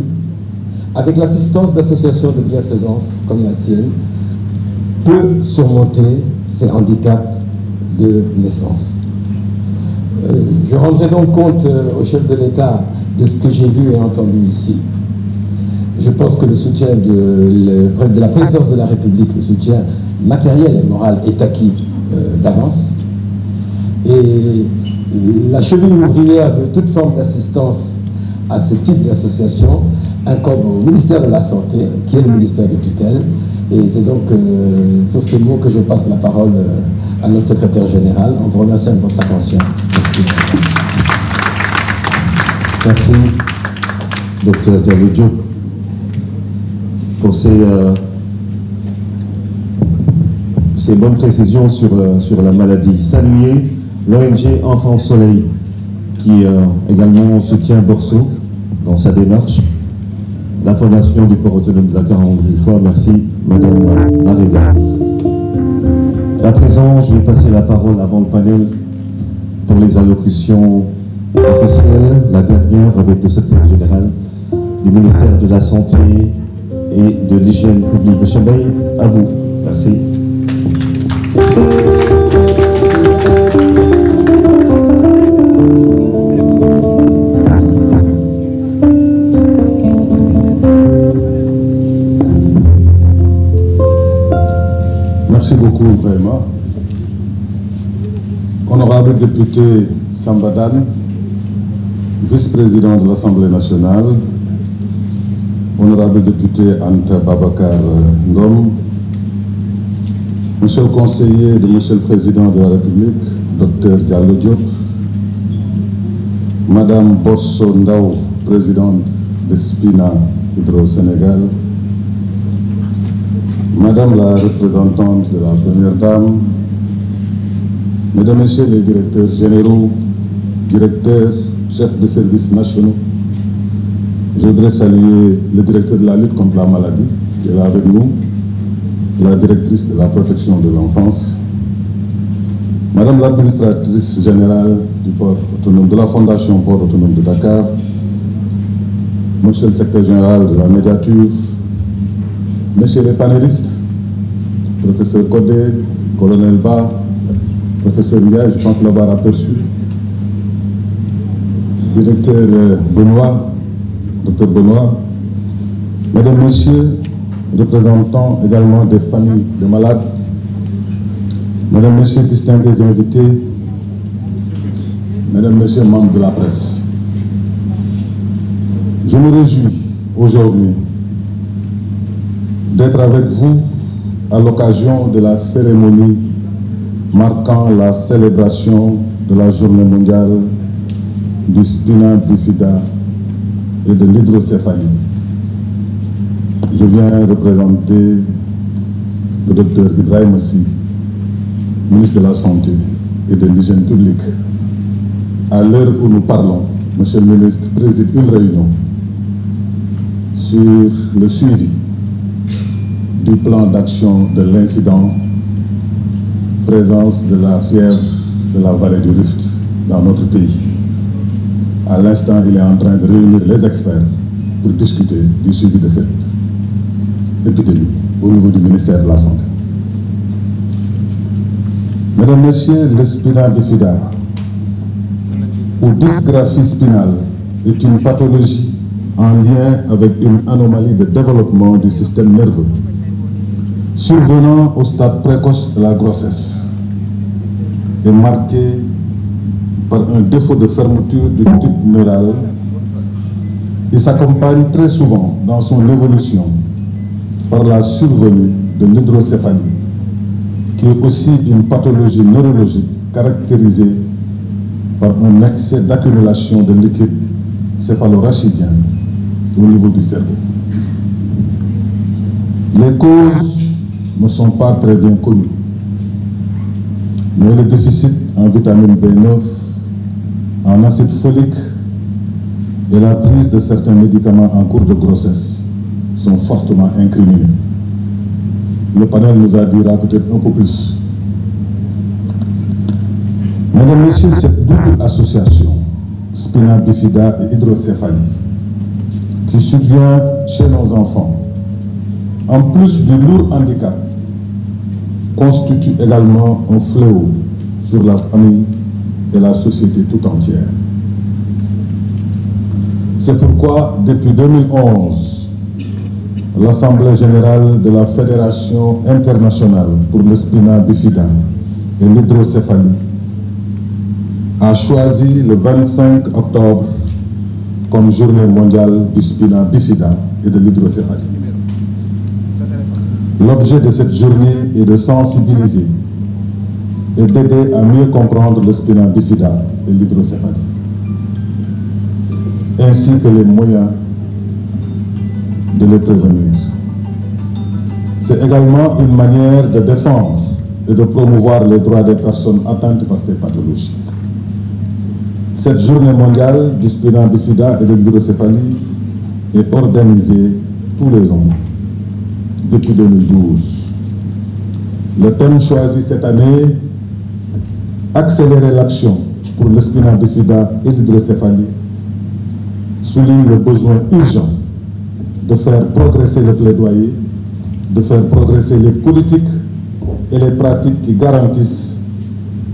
[SPEAKER 9] avec l'assistance d'associations de bienfaisance comme la sienne, peut surmonter ces handicaps de naissance. Je rendrai donc compte au chef de l'État de ce que j'ai vu et entendu ici. Je pense que le soutien de la présidence de la République, le soutien matériel et moral est acquis d'avance. Et la cheville ouvrière de toute forme d'assistance à ce type d'association incombe au ministère de la Santé, qui est le ministère de tutelle. Et c'est donc sur ces mots que je passe la parole à notre secrétaire général, en vous remerciant de votre attention. Merci.
[SPEAKER 4] Merci, Dr Diallo Diop, pour ces bonnes précisions sur la maladie. Saluer l'ONG Enfants Soleil, qui également soutient Borso dans sa démarche. La Fondation du Port Autonome de Dakar, encore une fois, merci, Madame Mariga. À présent, je vais passer la parole avant le panel pour les allocutions officielles. La dernière avec le secrétaire général du ministère de la Santé et de l'Hygiène publique. Monsieur Mbaye, à vous. Merci.
[SPEAKER 10] Merci beaucoup, Ibrahima. Honorable député Sambadan, vice-président de l'Assemblée nationale, honorable député Anta Babakar Ngom, monsieur le conseiller de monsieur le président de la République, Dr Diallo Diop, madame Borso Ndao, présidente de Spina Hydro-Sénégal, madame la représentante de la première dame, mesdames et messieurs les directeurs généraux, directeurs, chefs de services nationaux, je voudrais saluer le directeur de la lutte contre la maladie, qui est là avec nous, la directrice de la protection de l'enfance, madame l'administratrice générale du port autonome, de la Fondation Port Autonome de Dakar, monsieur le secrétaire général de la médiature, messieurs les panélistes, professeur Kodé, colonel Ba, professeur Ndiaye, je pense l'avoir aperçu, directeur Benoît, docteur Benoît, mesdames, messieurs, représentants également des familles de malades, mesdames, messieurs, distingués invités, mesdames, messieurs, membres de la presse. Je me réjouis aujourd'hui d'être avec vous à l'occasion de la cérémonie marquant la célébration de la journée mondiale du spina bifida et de l'hydrocéphalie. Je viens représenter le docteur Ibrahima Sy, ministre de la Santé et de l'Hygiène publique. À l'heure où nous parlons, monsieur le ministre préside une réunion sur le suivi du plan d'action de l'incident présence de la fièvre de la vallée du Rift dans notre pays. À l'instant, il est en train de réunir les experts pour discuter du suivi de cette épidémie au niveau du ministère de la Santé. Mesdames, Messieurs, le spina bifida ou dysgraphie spinale est une pathologie en lien avec une anomalie de développement du système nerveux survenant au stade précoce de la grossesse est marquée par un défaut de fermeture du tube neural et s'accompagne très souvent dans son évolution par la survenue de l'hydrocéphalie, qui est aussi une pathologie neurologique caractérisée par un excès d'accumulation de liquide céphalorachidien au niveau du cerveau. Les causes ne sont pas très bien connues, mais le déficit en vitamine B9, en acide folique et la prise de certains médicaments en cours de grossesse sont fortement incriminés. Le panel nous a dira peut-être un peu plus. Mesdames, Messieurs, cette double association, spina bifida et hydrocéphalie, qui survient chez nos enfants, en plus du lourd handicap, constitue également un fléau sur la famille et la société tout entière. C'est pourquoi, depuis 2011, l'Assemblée générale de la Fédération internationale pour le spina bifida et l'hydrocéphalie a choisi le 25 octobre comme journée mondiale du spina bifida et de l'hydrocéphalie. L'objet de cette journée est de sensibiliser et d'aider à mieux comprendre le spina bifida et l'hydrocéphalie, ainsi que les moyens de les prévenir. C'est également une manière de défendre et de promouvoir les droits des personnes atteintes par ces pathologies. Cette journée mondiale du spina bifida et de l'hydrocéphalie est organisée tous les ans depuis 2012. Le thème choisi cette année, accélérer l'action pour le spina bifida et l'hydrocéphalie, souligne le besoin urgent de faire progresser le plaidoyer, de faire progresser les politiques et les pratiques qui garantissent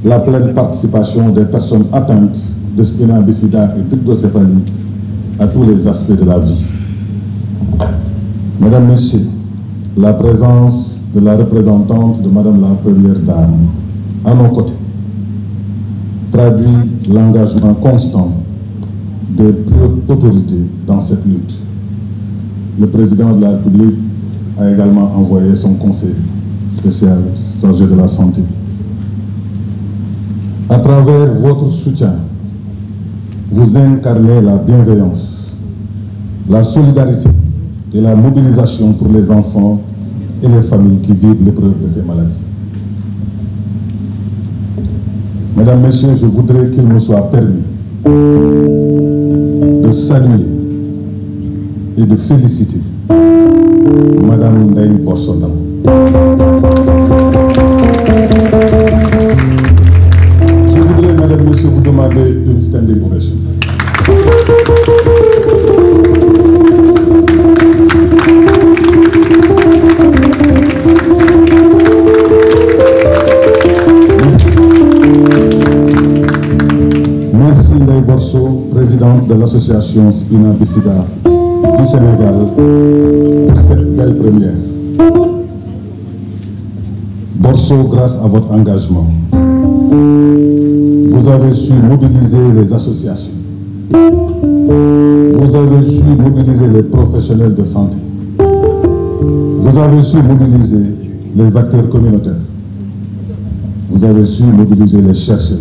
[SPEAKER 10] la pleine participation des personnes atteintes de spina bifida et d'hydrocéphalie à tous les aspects de la vie. Mesdames, Messieurs, la présence de la représentante de Madame la Première Dame à nos côtés traduit l'engagement constant des autorités dans cette lutte. Le président de la République a également envoyé son conseil spécial chargé de la santé. À travers votre soutien, vous incarnez la bienveillance, la solidarité et la mobilisation pour les enfants et les familles qui vivent l'épreuve de ces maladies. Mesdames, Messieurs, je voudrais qu'il me soit permis de saluer et de féliciter Madame Ndaye Borsondao. Je voudrais, Mesdames, Messieurs, vous demander une standing ovation. Merci Ndaye Borso, présidente de l'association Spina Bifida du Sénégal, pour cette belle première. Borso, grâce à votre engagement, vous avez su mobiliser les associations, vous avez su mobiliser les professionnels de santé, vous avez su mobiliser les acteurs communautaires, vous avez su mobiliser les chercheurs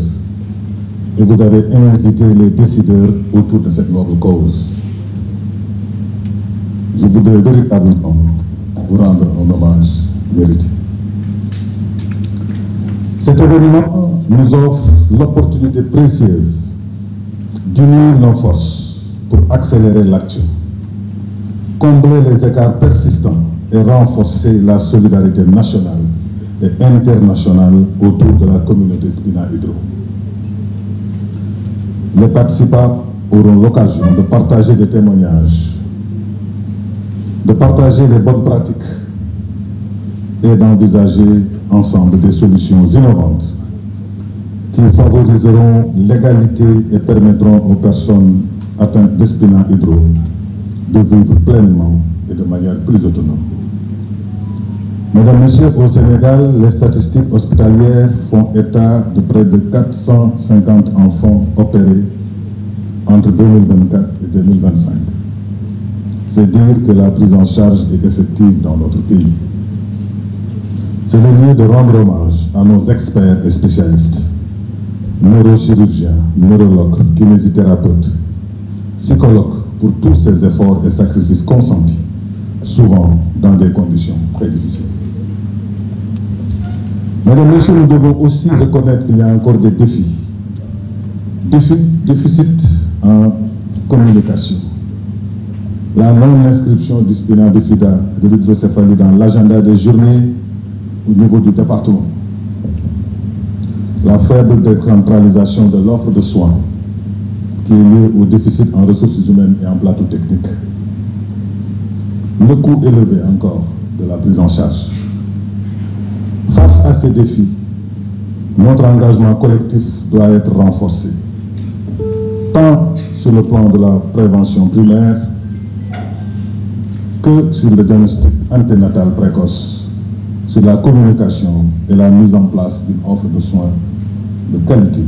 [SPEAKER 10] et vous avez invité les décideurs autour de cette noble cause. Je voudrais véritablement vous rendre un hommage mérité. Cet événement nous offre l'opportunité précieuse d'unir nos forces pour accélérer l'action, combler les écarts persistants et renforcer la solidarité nationale et internationale autour de la communauté Spina Hydro. Les participants auront l'occasion de partager des témoignages, de partager les bonnes pratiques et d'envisager ensemble des solutions innovantes qui favoriseront l'égalité et permettront aux personnes atteintes de spina hydro de vivre pleinement et de manière plus autonome. Mesdames, Messieurs, au Sénégal, les statistiques hospitalières font état de près de 450 enfants opérés entre 2024 et 2025. C'est dire que la prise en charge est effective dans notre pays. C'est le lieu de rendre hommage à nos experts et spécialistes, neurochirurgiens, neurologues, kinésithérapeutes, psychologue pour tous ces efforts et sacrifices consentis, souvent dans des conditions très difficiles. Mesdames et messieurs, nous devons aussi reconnaître qu'il y a encore des défis. Déficit en communication. La non-inscription du spina bifida et de l'hydrocéphalie dans l'agenda des journées au niveau du département. La faible décentralisation de l'offre de soins qui est liée au déficit en ressources humaines et en plateau technique. Le coût élevé encore de la prise en charge. Face à ces défis, notre engagement collectif doit être renforcé, tant sur le plan de la prévention primaire que sur le diagnostic anténatal précoce, sur la communication et la mise en place d'une offre de soins de qualité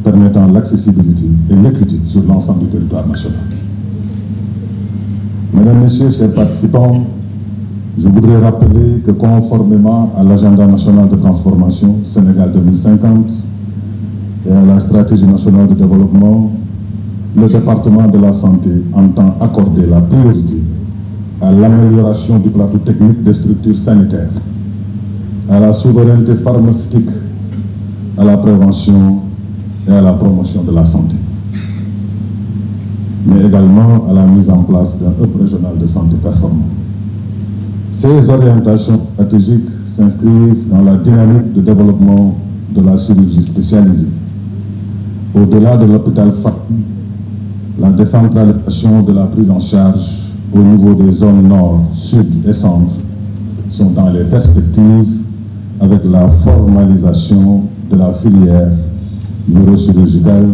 [SPEAKER 10] permettant l'accessibilité et l'équité sur l'ensemble du territoire national. Mesdames, Messieurs, chers participants, je voudrais rappeler que conformément à l'agenda national de transformation Sénégal 2050 et à la stratégie nationale de développement, le département de la santé entend accorder la priorité à l'amélioration du plateau technique des structures sanitaires, à la souveraineté pharmaceutique, à la prévention et à la promotion de la santé, mais également à la mise en place d'un hub régional de santé performant. Ces orientations stratégiques s'inscrivent dans la dynamique de développement de la chirurgie spécialisée. Au-delà de l'hôpital famille, la décentralisation de la prise en charge au niveau des zones nord, sud et centre sont dans les perspectives avec la formalisation de la filière neurochirurgicale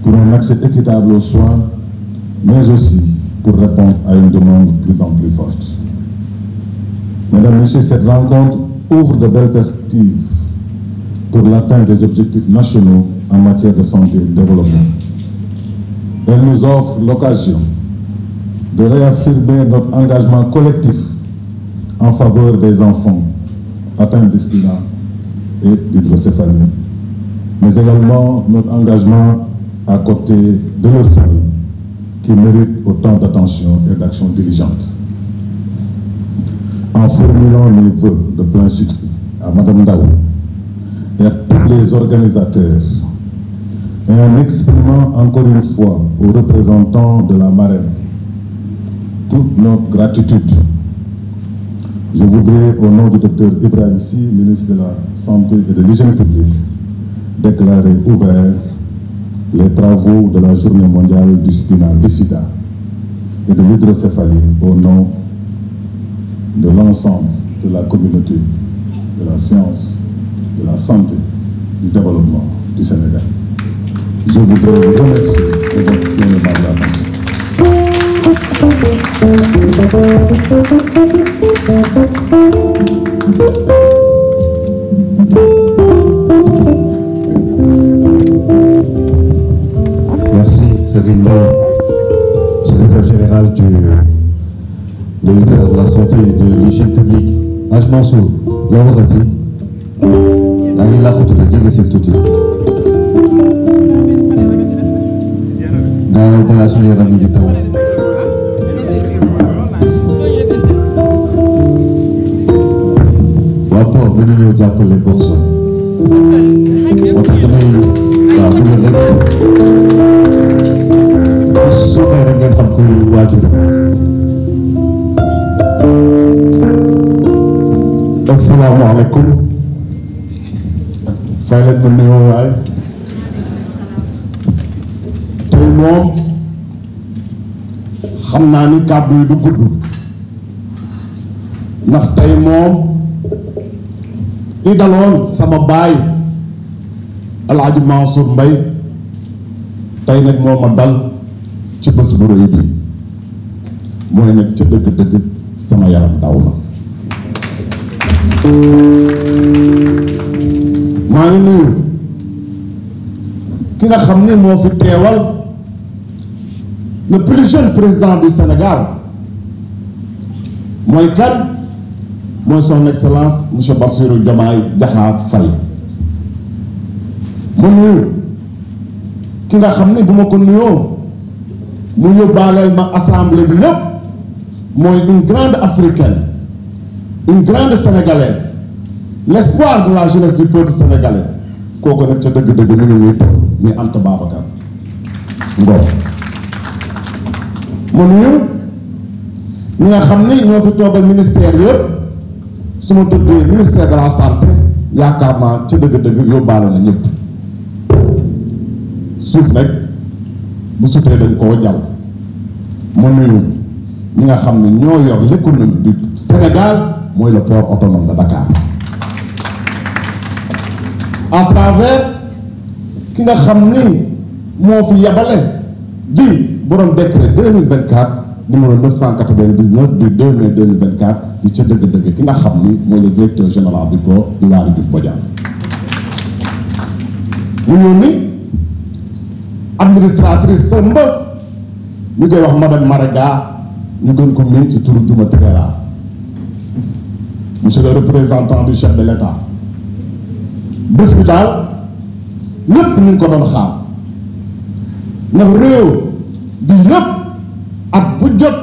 [SPEAKER 10] pour un accès équitable aux soins, mais aussi pour répondre à une demande de plus en plus forte. Mesdames et Messieurs, cette rencontre ouvre de belles perspectives pour l'atteinte des objectifs nationaux en matière de santé et de développement. Elle nous offre l'occasion de réaffirmer notre engagement collectif en faveur des enfants atteints de spina et d'hydrocéphalie, mais également notre engagement à côté de leurs familles qui méritent autant d'attention et d'action diligente. En formulant mes vœux de plein succès à Mme Ndao et à tous les organisateurs, et en exprimant encore une fois aux représentants de la marraine toute notre gratitude, je voudrais, au nom du Dr Ibrahim Sy, ministre de la Santé et de l'Hygiène publique, déclarer ouverts les travaux de la Journée mondiale du spina bifida et de l'hydrocéphalie au nom de l'ensemble de la communauté de la science, de la santé, du développement du Sénégal. Je voudrais vous remercier de votre bien aimable attention.
[SPEAKER 4] Merci, Serine Ndoye, secrétaire général du ministère de la Santé et de l'Hygiène publique. Haj Mansour, la waxati daa ngi làqatu rek jege seen tuuti gaaw balaa suñu yaram yi di taw. waa po mën na ñëw jàppale Borso moo tax damay waaw bëgg rek su may rek ngeen xam koy waajur.
[SPEAKER 5] asalaamaaleykum fay leen ma nuyoo waay tey moom xam naa ni kàddu yi du gudd ndax tey moom li daloon sama baay Alaaji Mansour Mbaye tey nag moo ma dal ci bés bu rëy bi mooy nag ca dëgg-dëgg sama yaram daw na. maa ngi nuyu ki nga xam ni moo fi teewal le plus jeune président du Sénégal mooy kan mooy son excellence monsieur Bassirou Diomaye Diakhar Faye. mu nuyu ki nga xam ni bu ma ko nuyoo
[SPEAKER 10] mu yóbbaaleel ma assemblée bi yëpp mooy une grande africaine, une grande sénégalaise, l'espoir de la jeunesse du peuple sénégalais kooku nag ca dëgg-dëgg mu ngi ñuy toog muy Anta Babacar Ngom. mu nuyu ñi nga xam ni ñoo fi toogal ministère yëpp su ma tuddee ministère de la santé yaakaar naa ca dëgg-dëgg yóbbaale na ñëpp suuf nag bu sutee dañ koo jàll. mu nuyu ñi nga xam ne ñoo yor l'économie du Sénégal mooy le port autonome de Dakar à travers ki nga xam ni moo fi yabale di borom décret 2024 numéro 999 du 2 mai 2024 di ca dëgg-dëgg ki nga xam ni mooy le directeur général du port di Waly Diouf Bodian. mu yónni administratrice sëmba ñu koy wax madame Marega ñu gën ko miin ci turu Juma Terera. monsieur le représentant du chef de l'État bés bi daal ñëpp ñu ngi ko doon xaar ndax réew bi yëpp at bu jot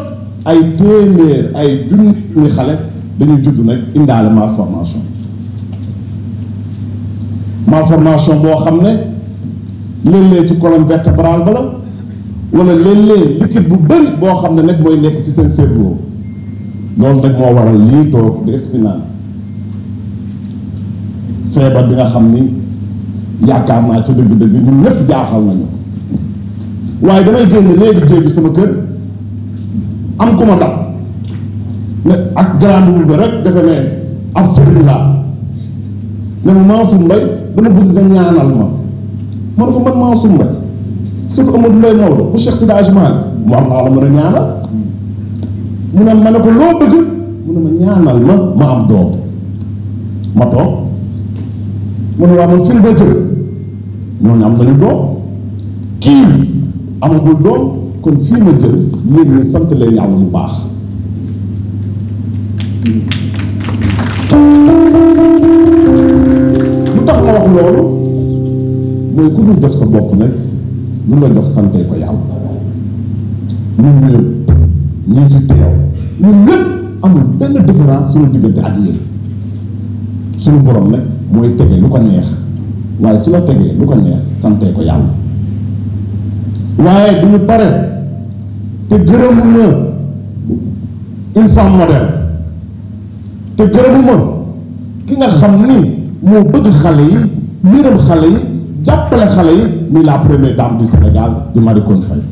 [SPEAKER 10] ay téeméer ay junni xale dañuy judd nag indaale malformation boo xam ne léeg-léeg ci colonne vertébrale ba la wala léeg-léeg liquide bu bëri boo xam ne nag mooy nekk ci seen cerveau loolu nag moo waral lii toog di spinal feebar bi nga xam ni yaakaar naa ca dëgg-dëgg ñun ñëpp jaaxal nañu waaye damay génn léegi jéegi sama kër am ku ma dab ne ak grand bu ba rek defe ne ab sëriñ laa ne ma Mansour Mbaye dama bëgg nga ñaanal ma ne ko man Mansour Mbaye surtout Amadou Mbaye Maodo bu Cheikh Sida Ajmal mu war naa la mën a ñaanal mu ne ma ne ko loo bëgg mu ne ma ñaanal ma am doom ma toog mu ne waa man fi ba jël ñooñu am nañu doom kii amagul doom kon fii ma jël yéen ñi sant leen yàlla bu baax lu tax ma wax loolu mooy ku dul jox sa bopp nag lu la jox sante ko yàlla ñun ñëpp ñii fi teew ñun ñëpp amul benn différence suñu diggante ak yéen suñu borom nag mooy tege lu ko neex waaye su la tegee lu ko neex sante ko yàlla waaye du ñu pare te gërëmu na une femme modèle te gërëmu ma ki nga xam ni moo bëgg xale yi yërëm xale yi jàppale xale yi ni la première dame du Sénégal di Marie Coll Faye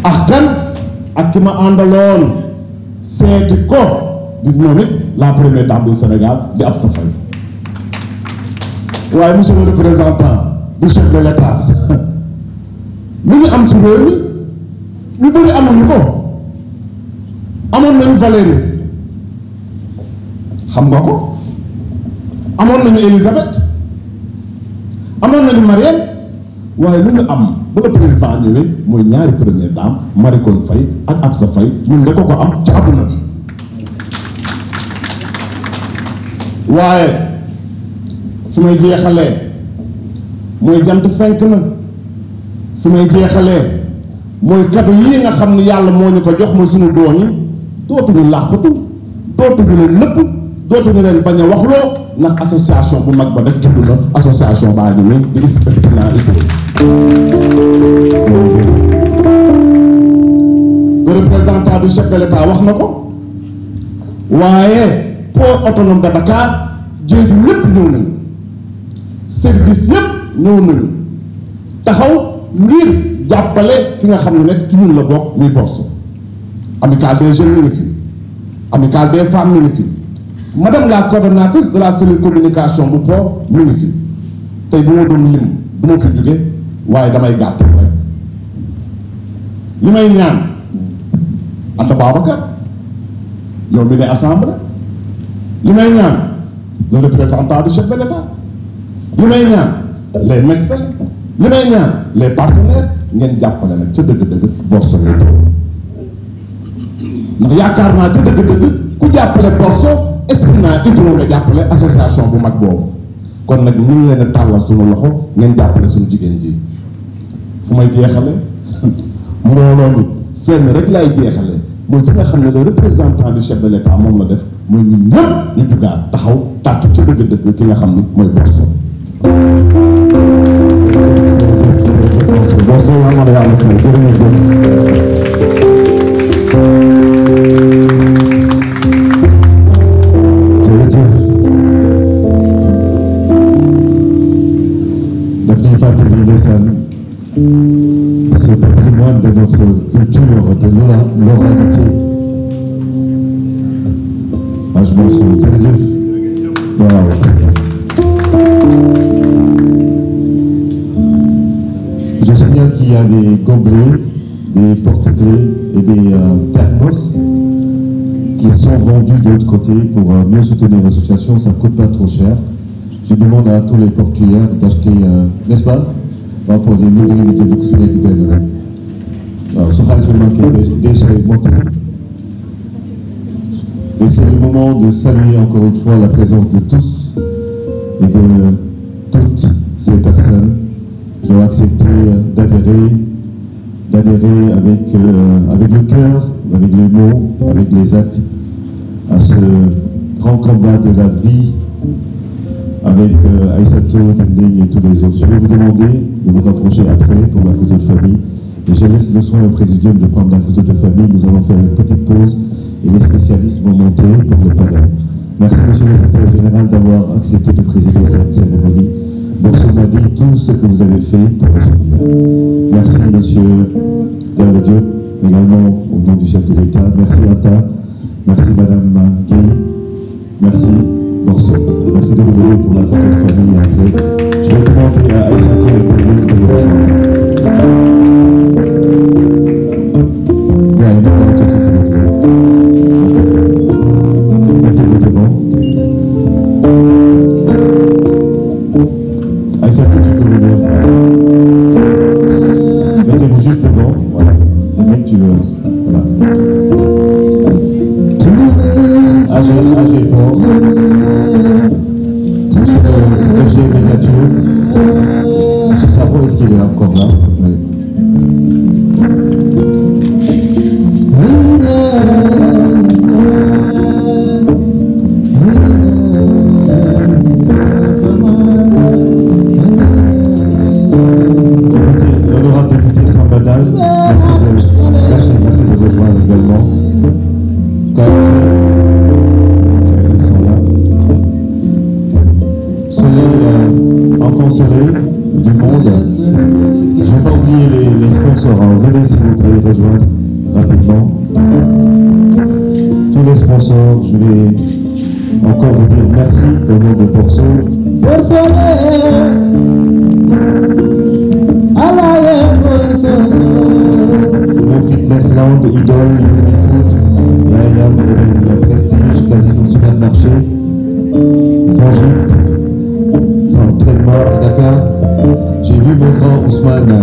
[SPEAKER 10] ak kan ak ki ma àndaloon seeti ko di moom it la première dame du Sénégal di Absa Faye waaye monsieur le représentant du chef de l'État li ñu am ci réew mi ñu bëri amuñu ko amoon nañu Valérie xam nga ko amoon nañu Elisabeth amoon nañu Marième waaye lu ñu am bu la président ñëwee mooy ñaari première dame Marie Coll Faye ak Absa Faye ñun da ko am ci àdduna bi waaye fi may jeexalee mooy jant fenk na fi may jeexalee mooy cadeau yi nga xam ni yàlla moo ñu ko jox mooy suñu doom yi dootuñu làqatu dootuñu leen nëpp dootuñu leen bañ a waxloo ndax association bu mag ba rek tudd na association baa ngi nii di Espina le représentant du chef de l'État wax na ko waaye port autonome de Dakar jéegi lépp ñëw nañu service yëpp ñëw nañu taxaw ngir jàppale ki nga xam ne nag ci ñun la bokk muy borso amicale des jeunes mi ngi fi amicale des femmes mi ngi fi madame la coordonnatrice de la cellule communication bu port mi ngi fi tey bu ma doon lim du ma fi jóge waaye damay gàttal rek li may ñaan Anta Babacar yow mi ne assemblée li may ñaan le représentant du chef de l'État li may ñaan les médecins li may ñaan les partenaires ngeen jàppale nag ca dëgg-dëgg Borso ñu ndax yaakaar naa ca dëgg-dëgg ku jàppale Borso Espina Hydro nga jàppale association bu mag boobu kon nag ñu ngi leen a tàllal suñu loxo ngeen jàppale suñu jigéen ji fu may jeexale mënoo loolu fenn rek laay jeexale mooy fi nga xam ne le représentant du chef de l'État moom la def mooy ñun ñëpp ñu jugaat taxaw tàccu ci dëgg-dëgg ki nga xam ne mooy Borso. Borso yaa ma la yàlla xel jërëjëf.
[SPEAKER 4] Ce patrimoine de notre culture, de l'oralité. Ah, je m'en souviens. Wow. Je signale qu'il y a des gobelets, des porte-clés et des thermos qui sont vendus de l'autre côté pour mieux soutenir l'association. Ça ne coûte pas trop cher. Je demande à tous les portuaires d'acheter, n'est-ce pas? Pour les milliers de que c'est récupéré. Ce xaalis bu manqué déjà monté. Et c'est le moment de saluer encore une fois la présence de tous et de toutes ces personnes qui ont accepté d'adhérer avec le cœur, avec les mots, avec les actes à ce grand combat de la vie avec Aïssatou, Dendeng et tous les autres. Je vais vous demander de vous rapprocher après pour la photo de famille. Et je laisse le soin au présidium de prendre la photo de famille. Nous allons faire une petite pause et les spécialistes vont monter pour le panel. Merci monsieur le secrétaire général d'avoir accepté de présider cette cérémonie. Borso m'a dit tout ce que vous avez fait pour le soutenir. Merci monsieur Diallo Diop, également au nom du chef de l'État. Merci Ata, merci madame Guy, merci Borso. Merci de vous lever pour la photo de famille après. Je vais demander à Aïssatou et Dendeng de vous rejoindre. Mettez-vous devant. Aïssatou, tu peux venir. Mettez-vous juste devant. Voilà. Le mec, tu veux. Voilà. AG Port. SG Médiature. Ce Sabo, est-ce qu'il est encore là? Oui. L'honorable député Sambadal, merci de rejoindre également. Ils sont là. Soleil, enfant soleil du monde. Je n'ai pas oublié les sponsors. Venez s'il vous plaît rejoindre rapidement. Tous les sponsors, je vais encore vous dire merci au nom de Borso. Mon Fitness Land, Idol, Yumi Food, Yayam, Prestige, Casino Supermarché, Fangip, entraînement à Dakar. J'ai vu mon grand Ousmane.